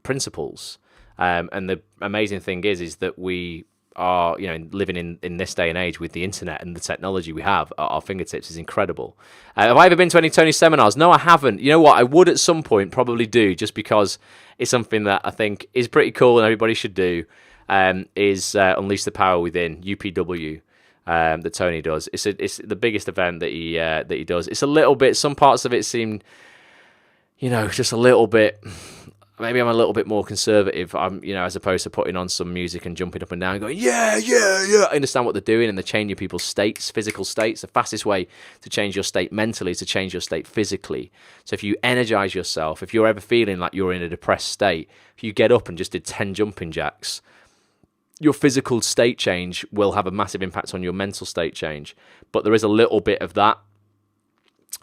principles. And the amazing thing is that we are living in this day and age with the internet and the technology we have at our fingertips is incredible. Have I ever been to any Tony seminars? No, I haven't. You know what? I would at some point probably do, just because it's something that I think is pretty cool and everybody should do. Is Unleash the Power Within, UPW. That Tony does. It's the biggest event that he does. It's a little bit. Some parts of it seem, just a little bit. Maybe I'm a little bit more conservative. As opposed to putting on some music and jumping up and down, and going yeah. I understand what they're doing, and they're changing people's states, physical states. The fastest way to change your state mentally is to change your state physically. So if you energize yourself, if you're ever feeling like you're in a depressed state, if you get up and just did 10 jumping jacks, your physical state change will have a massive impact on your mental state change. But there is a little bit of that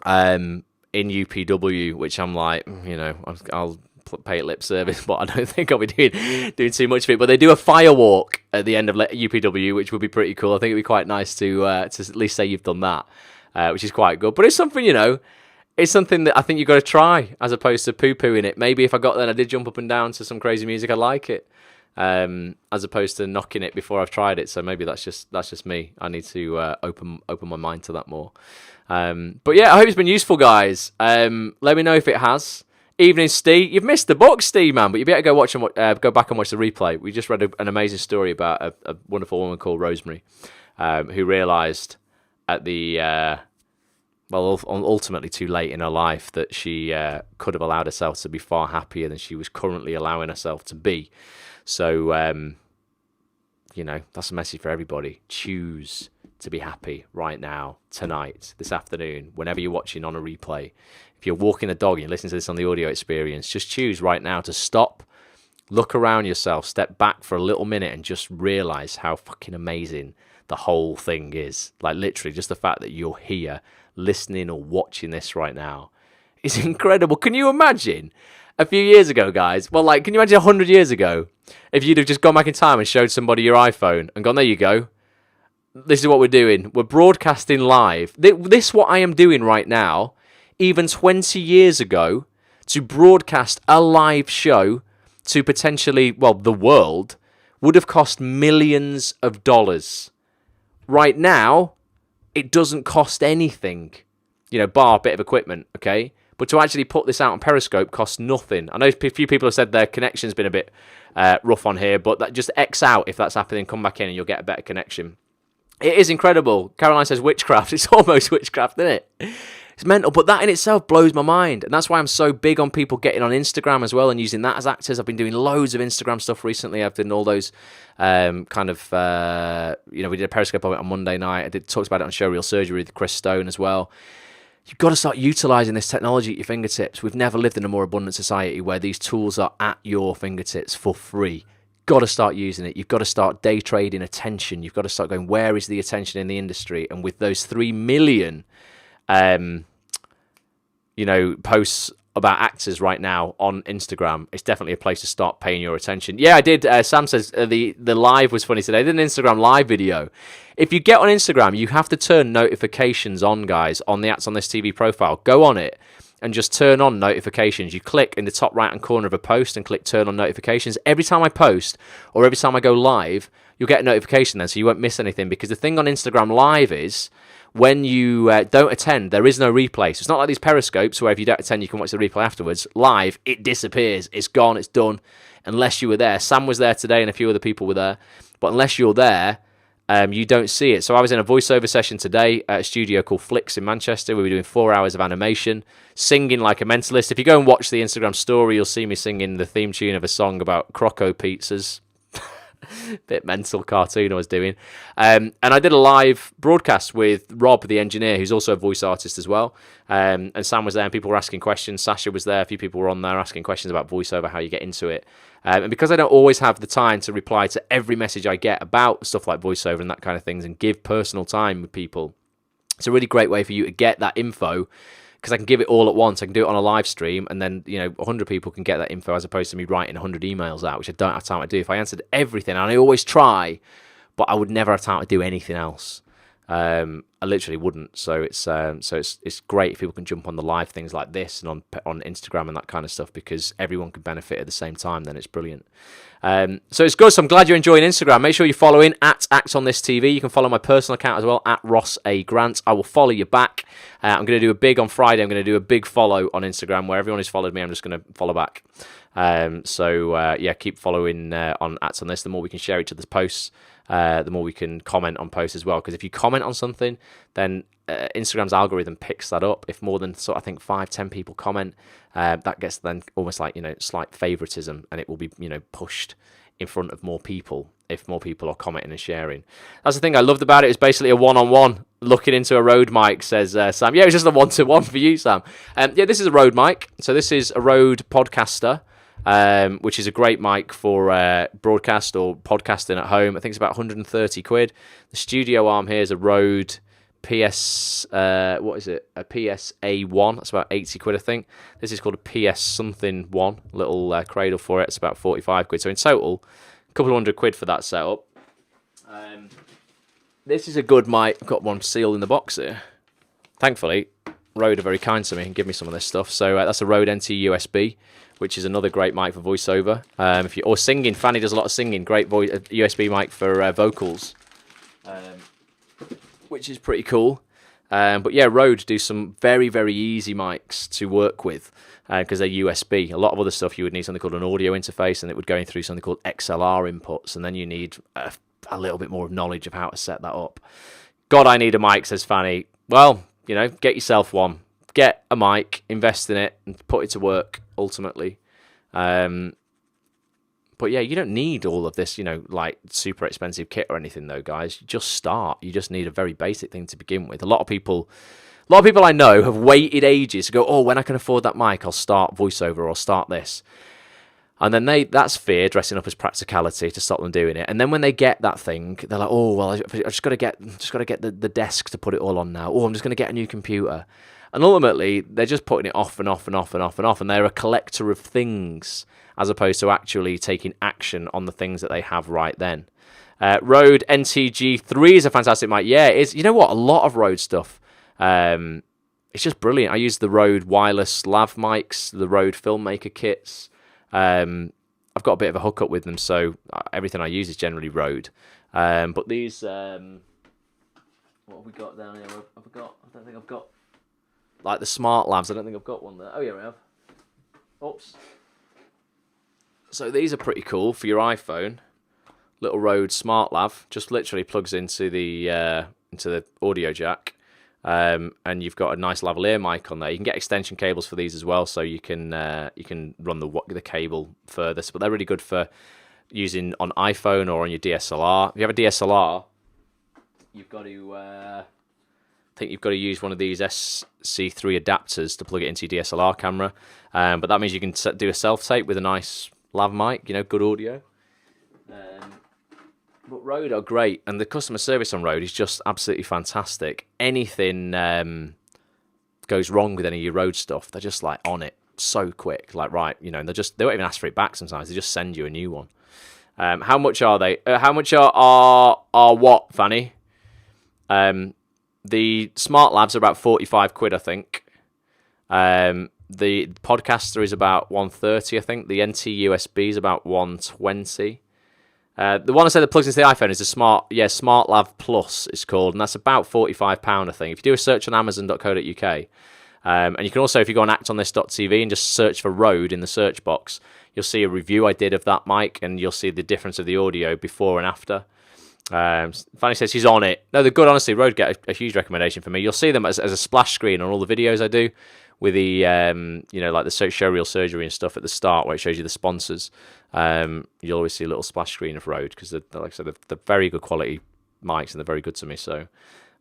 in UPW, which I'm like, I'll pay it lip service, but I don't think I'll be doing too much of it. But they do a fire walk at the end of UPW, which would be pretty cool. I think it'd be quite nice to at least say you've done that, which is quite good. But it's something, it's something that I think you've got to try, as opposed to poo-pooing it. Maybe if I got there and I did jump up and down to some crazy music, I'd like it. As opposed to knocking it before I've tried it. So maybe that's just me. I need to open my mind to that more. But yeah, I hope it's been useful, guys. Let me know if it has. Evening, Steve. You've missed the book, Steve, man, but you better go back and watch the replay. We just read an amazing story about a wonderful woman called Rosemary, who realised at the ultimately too late in her life that she could have allowed herself to be far happier than she was currently allowing herself to be. So, that's a message for everybody. Choose to be happy right now, tonight, this afternoon, whenever you're watching on a replay. If you're walking the dog and you're listening to this on the audio experience, just choose right now to stop, look around yourself, step back for a little minute and just realize how fucking amazing the whole thing is. Like, literally, just the fact that you're here listening or watching this right now is incredible. Can you imagine a few years ago, guys? Well, can you imagine 100 years ago if you'd have just gone back in time and showed somebody your iPhone and gone, there you go. This is what we're doing. We're broadcasting live. This what I am doing right now, even 20 years ago, to broadcast a live show to potentially, the world, would have cost millions of dollars. Right now, it doesn't cost anything, bar a bit of equipment, okay? But to actually put this out on Periscope costs nothing. I know a few people have said their connection's been a bit rough on here, but that just X out if that's happening, come back in and you'll get a better connection. It is incredible. Caroline says witchcraft. It's almost witchcraft, isn't it? It's mental, but that in itself blows my mind. And that's why I'm so big on people getting on Instagram as well and using that as actors. I've been doing loads of Instagram stuff recently. I've done all those we did a Periscope of it on Monday night. Talked about it on Show Real Surgery with Chris Stone as well. You've got to start utilising this technology at your fingertips. We've never lived in a more abundant society where these tools are at your fingertips for free. Got to start using it. You've got to start day trading attention. You've got to start going, where is the attention in the industry? And with those 3 million, posts about actors right now on Instagram, it's definitely a place to start paying your attention. Yeah, I did. Sam says the live was funny today. I did an Instagram live video. If you get on Instagram, you have to turn notifications on, guys, on the Acts on This TV profile. Go on it and just turn on notifications. You click in the top right-hand corner of a post and click turn on notifications. Every time I post or every time I go live, you'll get a notification then, so you won't miss anything. Because the thing on Instagram Live is, when you don't attend, there is no replay. So it's not like these Periscopes where if you don't attend, you can watch the replay afterwards. Live, it disappears. It's gone. It's done. Unless you were there. Sam was there today and a few other people were there. But unless you're there, you don't see it. So I was in a voiceover session today at a studio called Flicks in Manchester. We were doing 4 hours of animation, singing like a mentalist. If you go and watch the Instagram story, you'll see me singing the theme tune of a song about Croco pizzas. Bit mental cartoon I was doing. And I did a live broadcast with Rob, the engineer, who's also a voice artist as well. And Sam was there and people were asking questions. Sasha was there. A few people were on there asking questions about voiceover, how you get into it. And because I don't always have the time to reply to every message I get about stuff like voiceover and that kind of things and give personal time with people, it's a really great way for you to get that info, because I can give it all at once. I can do it on a live stream, and then 100 people can get that info as opposed to me writing 100 emails out, which I don't have time to do. If I answered everything, and I always try, but I would never have time to do anything else. I literally wouldn't. So it's great if people can jump on the live things like this and on Instagram and that kind of stuff, because everyone can benefit at the same time. Then it's brilliant. So it's good. So I'm glad you're enjoying Instagram. Make sure you're following at Acts on This TV. You can follow my personal account as well, at Ross A. Grant. I will follow you back. I'm going to do a big on Friday. I'm going to do a big follow on Instagram where everyone who's followed me, I'm just going to follow back. Keep following on Acts on This. The more we can share each other's posts, the more we can comment on posts as well. Because if you comment on something, then Instagram's algorithm picks that up. If more than, I think 5-10 people comment, that gets then almost like, slight favoritism, and it will be, pushed in front of more people if more people are commenting and sharing. That's the thing I loved about it. It's basically a one-on-one looking into a Rode mic, says Sam. Yeah, it was just a one-to-one for you, Sam. This is a Rode mic. So this is a Rode Podcaster, which is a great mic for broadcast or podcasting at home. I think it's about 130 quid. The studio arm here is a Rode PS, a PSA1. That's about 80 quid, I think. This is called a PS something one, little cradle for it. It's about 45 quid. So in total, a couple of hundred quid for that setup. This is a good mic. I've got one sealed in the box here. Thankfully, Rode are very kind to me and give me some of this stuff. So that's a Rode NT USB, which is another great mic for voiceover. Or singing. Fanny does a lot of singing. Great USB mic for vocals, which is pretty cool. Rode do some very, very easy mics to work with because they're USB. A lot of other stuff you would need something called an audio interface, and it would go in through something called XLR inputs, and then you need a little bit more of knowledge of how to set that up. God, I need a mic, says Fanny. Well, get yourself one. Get a mic, invest in it, and put it to work, ultimately. You don't need all of this, like super expensive kit or anything, though, guys. You just start. You just need a very basic thing to begin with. A lot of people I know have waited ages to go, oh, when I can afford that mic, I'll start voiceover or start this. And then that's fear dressing up as practicality to stop them doing it. And then when they get that thing, they're like, oh, well, I just got to get the desk to put it all on now. Oh, I'm just going to get a new computer. And ultimately, they're just putting it off and off and off and off and off. And they're a collector of things as opposed to actually taking action on the things that they have right then. Rode NTG3 is a fantastic mic. Yeah, it's, you know what? A lot of Rode stuff. It's just brilliant. I use the Rode wireless lav mics, the Rode filmmaker kits. I've got a bit of a hookup with them, so everything I use is generally Rode. But these, what have we got down here? I don't think I've got, like the smart lavs. I don't think I've got one there. Oh yeah, we have. Oops. So these are pretty cool for your iPhone. Little Rode smart lav, just literally plugs into the audio jack. And you've got a nice lavalier mic on there. You can get extension cables for these as well, so you can run the cable further. But they're really good for using on iPhone or on your DSLR. If you have a DSLR, you've got to use one of these SC3 adapters to plug it into your DSLR camera. But that means you can do a self-tape with a nice lav mic, good audio. But Rode are great, and the customer service on Rode is just absolutely fantastic. Anything goes wrong with any of your Rode stuff, they're just like on it. so quick. Like, right, you know, and they won't even ask for it back sometimes. They just send you a new one. How much are they? How much are what, Fanny? The Smart Labs are about 45 quid, I think. The Podcaster is about 130, I think. The NT USB is about 120. The one I said that plugs into the iPhone is the Smart Lav Plus, it's called, and that's about £45, I think. If you do a search on Amazon.co.uk, and you can also, if you go on actonthis.tv and just search for Rode in the search box, you'll see a review I did of that mic, and you'll see the difference of the audio before and after. Fanny says she's on it. No, they're good, honestly. Rode get a huge recommendation for me. You'll see them as a splash screen on all the videos I do, with the like the show reel surgery and stuff at the start, where it shows you the sponsors. You'll always see a little splash screen of Rode, because like I said, they're very good quality mics, and they're very good to me. So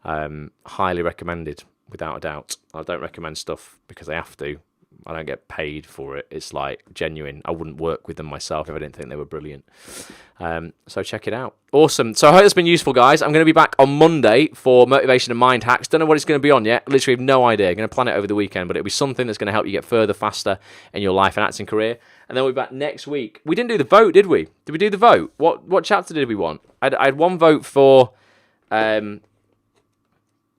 highly recommended, without a doubt. I don't recommend stuff because I have to. I don't get paid for it. It's like genuine. I wouldn't work with them myself if I didn't think they were brilliant. So check it out. Awesome. So I hope it's been useful, guys. I'm going to be back on Monday for Motivation and Mind Hacks. Don't know what it's going to be on yet. Literally have no idea. I'm going to plan it over the weekend, but it'll be something that's going to help you get further, faster in your life and acting career. And then we'll be back next week. We didn't do the vote, did we? Did we do the vote? What chapter did we want? I had one vote for the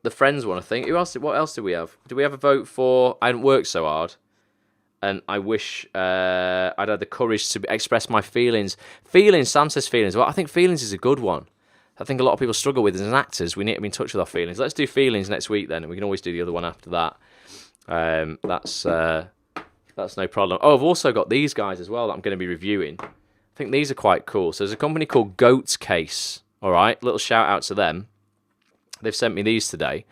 Friends one, I think. What else did we have? Did we have a vote for I Hadn't Worked So Hard? And I wish I'd had the courage to express my feelings. Sam says feelings. Well, I think feelings is a good one. I think a lot of people struggle with it as actors. We need to be in touch with our feelings. Let's do feelings next week then, and we can always do the other one after that. That's no problem. Oh, I've also got these guys as well that I'm going to be reviewing. I think these are quite cool. So there's a company called Goat's Case. All right, little shout out to them. They've sent me these today.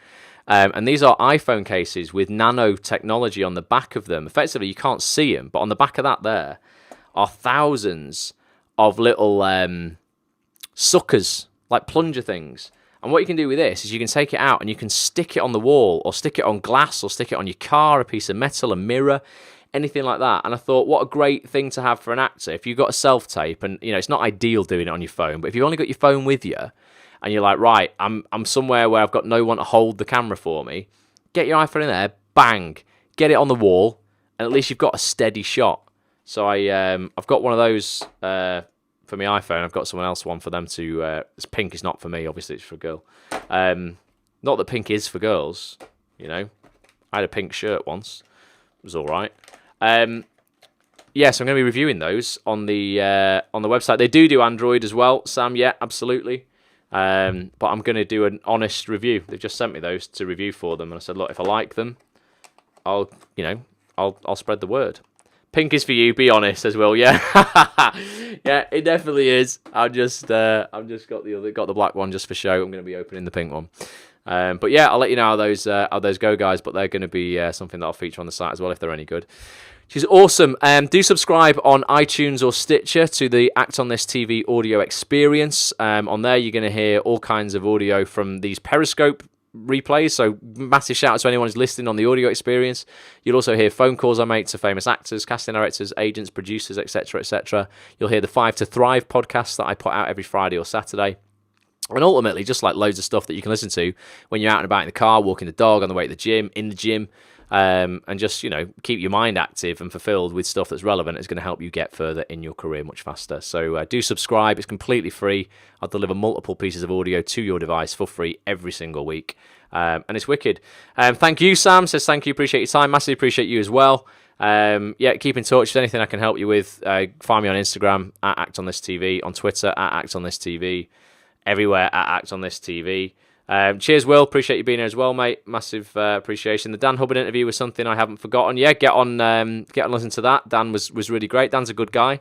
And these are iPhone cases with nanotechnology on the back of them. Effectively, you can't see them, but on the back of that there are thousands of little suckers, like plunger things. And what you can do with this is you can take it out and you can stick it on the wall, or stick it on glass, or stick it on your car, a piece of metal, a mirror, anything like that. And I thought, what a great thing to have for an actor. If you've got a self-tape, and you know it's not ideal doing it on your phone, but if you've only got your phone with you, and you're like, right, I'm somewhere where I've got no one to hold the camera for me, get your iPhone in there, bang, get it on the wall, and at least you've got a steady shot. So I've got one of those for my iPhone. I've got someone else one for them to... it's pink, it's not for me, obviously it's for a girl. Not that pink is for girls, you know. I had a pink shirt once. It was all right. So I'm going to be reviewing those on the website. They do Android as well, Sam, yeah, absolutely. But I'm going to do an honest review. They've just sent me those to review for them, and I said, look, if I like them, I'll spread the word. Pink is for you. Be honest, as well. Yeah, yeah, it definitely is. I've just got the black one just for show. I'm going to be opening the pink one. But yeah, I'll let you know how those go, guys. But they're going to be something that I'll feature on the site as well if they're any good. She's awesome. Do subscribe on iTunes or Stitcher to the Act on This TV audio experience. On there, you're going to hear all kinds of audio from these Periscope replays. So massive shout out to anyone who's listening on the audio experience. You'll also hear phone calls I make to famous actors, casting directors, agents, producers, etc., etc. You'll hear the 5 to Thrive podcast that I put out every Friday or Saturday. And ultimately, just like loads of stuff that you can listen to when you're out and about in the car, walking the dog, on the way to the gym, in the gym. And just, keep your mind active and fulfilled with stuff that's relevant. It's going to help you get further in your career much faster. So do subscribe. It's completely free. I'll deliver multiple pieces of audio to your device for free every single week. And it's wicked. Thank you, Sam. Says thank you. Appreciate your time. Massively appreciate you as well. Keep in touch. If there's anything I can help you with, find me on Instagram at ActOnThisTV, on Twitter at ActOnThisTV, everywhere at ActOnThisTV. Cheers, Will. Appreciate you being here as well, mate. Massive appreciation. The Dan Hubbard interview was something I haven't forgotten. Yeah, get on, listen to that. Dan was really great. Dan's a good guy.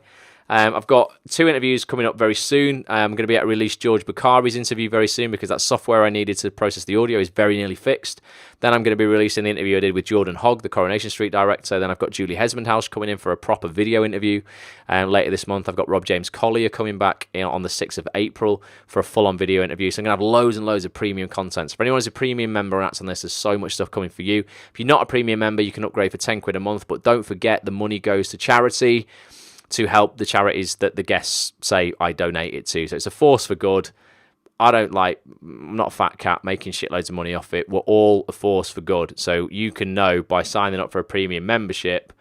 I've got 2 interviews coming up very soon. I'm going to be able to release George Bukhari's interview very soon because that software I needed to process the audio is very nearly fixed. Then I'm going to be releasing the interview I did with Jordan Hogg, the Coronation Street director. Then I've got Julie Hesmondhouse coming in for a proper video interview. Later this month, I've got Rob James Collier coming back on the 6th of April for a full-on video interview. So I'm going to have loads and loads of premium content. So for anyone who's a premium member and acts on this, there's so much stuff coming for you. If you're not a premium member, you can upgrade for £10 a month. But don't forget, the money goes to charity, to help the charities that the guests say I donate it to. So it's a force for good. I'm not a fat cat making shitloads of money off it. We're all a force for good. So you can know by signing up for a premium membership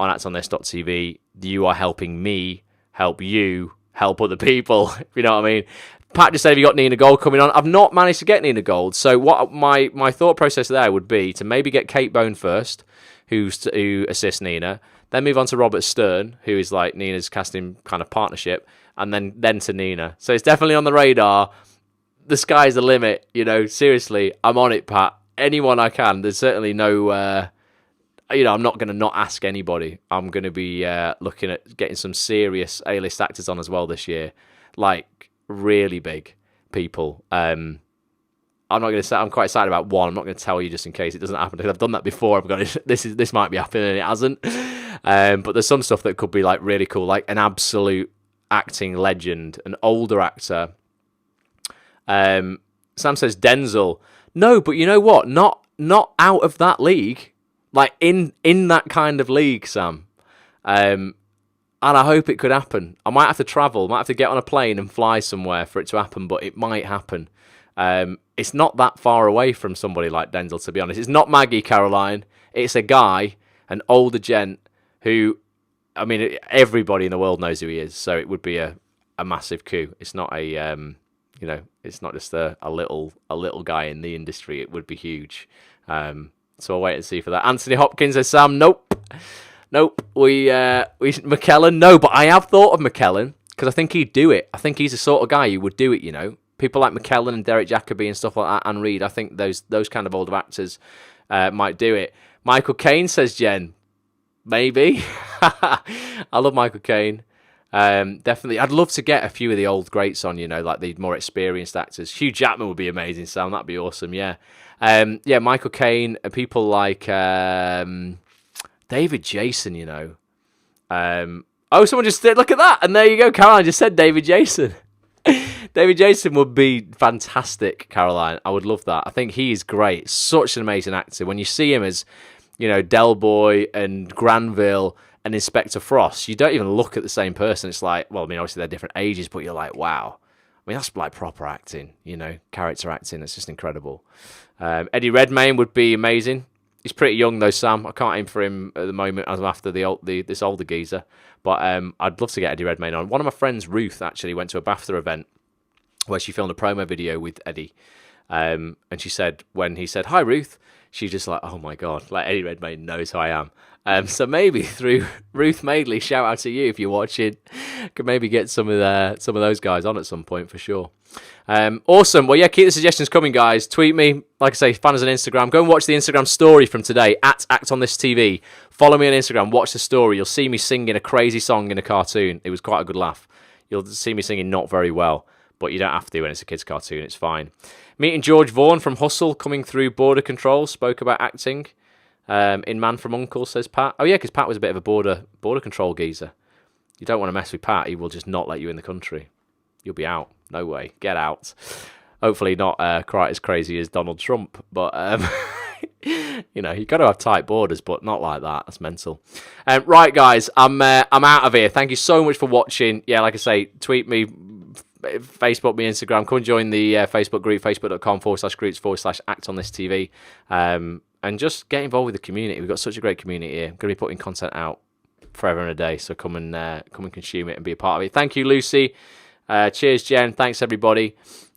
on actonthis.tv, you are helping me help you help other people, if you know what I mean. Pat just said, have you got Nina Gold coming on? I've not managed to get Nina Gold. So what my thought process there would be to maybe get Kate Bone first, who assists Nina, then move on to Robert Stern, who is like Nina's casting kind of partnership, and then to Nina. So it's definitely on the radar. The sky's the limit, you know, seriously. I'm on it, Pat. Anyone I can. There's certainly no, I'm not going to not ask anybody. I'm going to be looking at getting some serious A-list actors on as well this year. Like, really big people. I'm not going to say, I'm quite excited about one. I'm not going to tell you just in case it doesn't happen, because I've done that before. I've gone, this might be happening, and it hasn't. But there's some stuff that could be like really cool, like an absolute acting legend, an older actor. Sam says Denzel. No, but you know what? Not out of that league. Like in that kind of league, Sam. And I hope it could happen. I might have to travel, might have to get on a plane and fly somewhere for it to happen, but it might happen. It's not that far away from somebody like Denzel, to be honest. It's not Maggie Caroline. It's a guy, an older gent who, I mean, everybody in the world knows who he is. So it would be a massive coup. It's not it's not just a little guy in the industry. It would be huge. So I'll wait and see for that. Anthony Hopkins says, Sam, nope. We McKellen, no, but I have thought of McKellen because I think he'd do it. I think he's the sort of guy who would do it, you know. People like McKellen and Derek Jacobi and stuff like that, and Reed, I think those kind of older actors might do it. Michael Caine says, Jen, maybe. I love Michael Caine. Definitely. I'd love to get a few of the old greats on, you know, like the more experienced actors. Hugh Jackman would be amazing, Sam. That'd be awesome, yeah. Michael Caine, people like David Jason, you know. Someone just did, look at that, and there you go, Caroline just said David Jason. David Jason would be fantastic, Caroline. I would love that. I think he is great. Such an amazing actor. When you see him as, you know, Del Boy and Granville and Inspector Frost, you don't even look at the same person. It's like, well, I mean, obviously they're different ages, but you're like, wow. I mean, that's like proper acting, you know, character acting. It's just incredible. Eddie Redmayne would be amazing. He's pretty young though, Sam. I can't aim for him at the moment as I'm after this older geezer. But I'd love to get Eddie Redmayne on. One of my friends, Ruth, actually went to a BAFTA event where she filmed a promo video with Eddie. And she said, when he said, hi, Ruth, she's just like, oh my God, like Eddie Redmayne knows who I am. So maybe through Ruth Madeley, shout out to you if you're watching, could maybe get some of those guys on at some point for sure. Awesome. Well, yeah, keep the suggestions coming, guys. Tweet me. Like I say, find us on Instagram. Go and watch the Instagram story from today at ActOnThisTV. Follow me on Instagram. Watch the story. You'll see me singing a crazy song in a cartoon. It was quite a good laugh. You'll see me singing not very well, but you don't have to when it's a kid's cartoon. It's fine. Meeting George Vaughan from Hustle coming through Border Control. Spoke about acting in Man from U.N.C.L.E., says Pat. Oh, yeah, because Pat was a bit of a border control geezer. You don't want to mess with Pat. He will just not let you in the country. You'll be out. No way. Get out. Hopefully not quite as crazy as Donald Trump, but you know, you've got to have tight borders, but not like that. That's mental. Right, guys, I'm out of here. Thank you so much for watching. Yeah, like I say, tweet me, Facebook me, Instagram. Come and join the Facebook group, facebook.com/groups/ActOnThisTV. And just get involved with the community. We've got such a great community here. I'm going to be putting content out forever and a day, so come and consume it and be a part of it. Thank you, Lucy. Cheers, Jen. Thanks, everybody.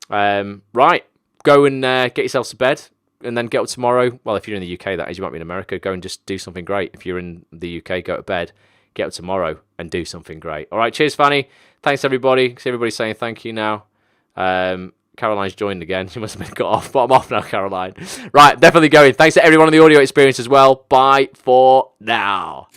Right, go and get yourselves to bed, and then get up tomorrow. Well, if you're in the UK, that is, you might be in America. Go and just do something great. If you're in the UK, go to bed, get up tomorrow, and do something great. All right, cheers, Fanny. Thanks, everybody. See everybody saying thank you now. Caroline's joined again. She must have been cut off, but I'm off now, Caroline. Right, definitely going. Thanks to everyone on the audio experience as well. Bye for now.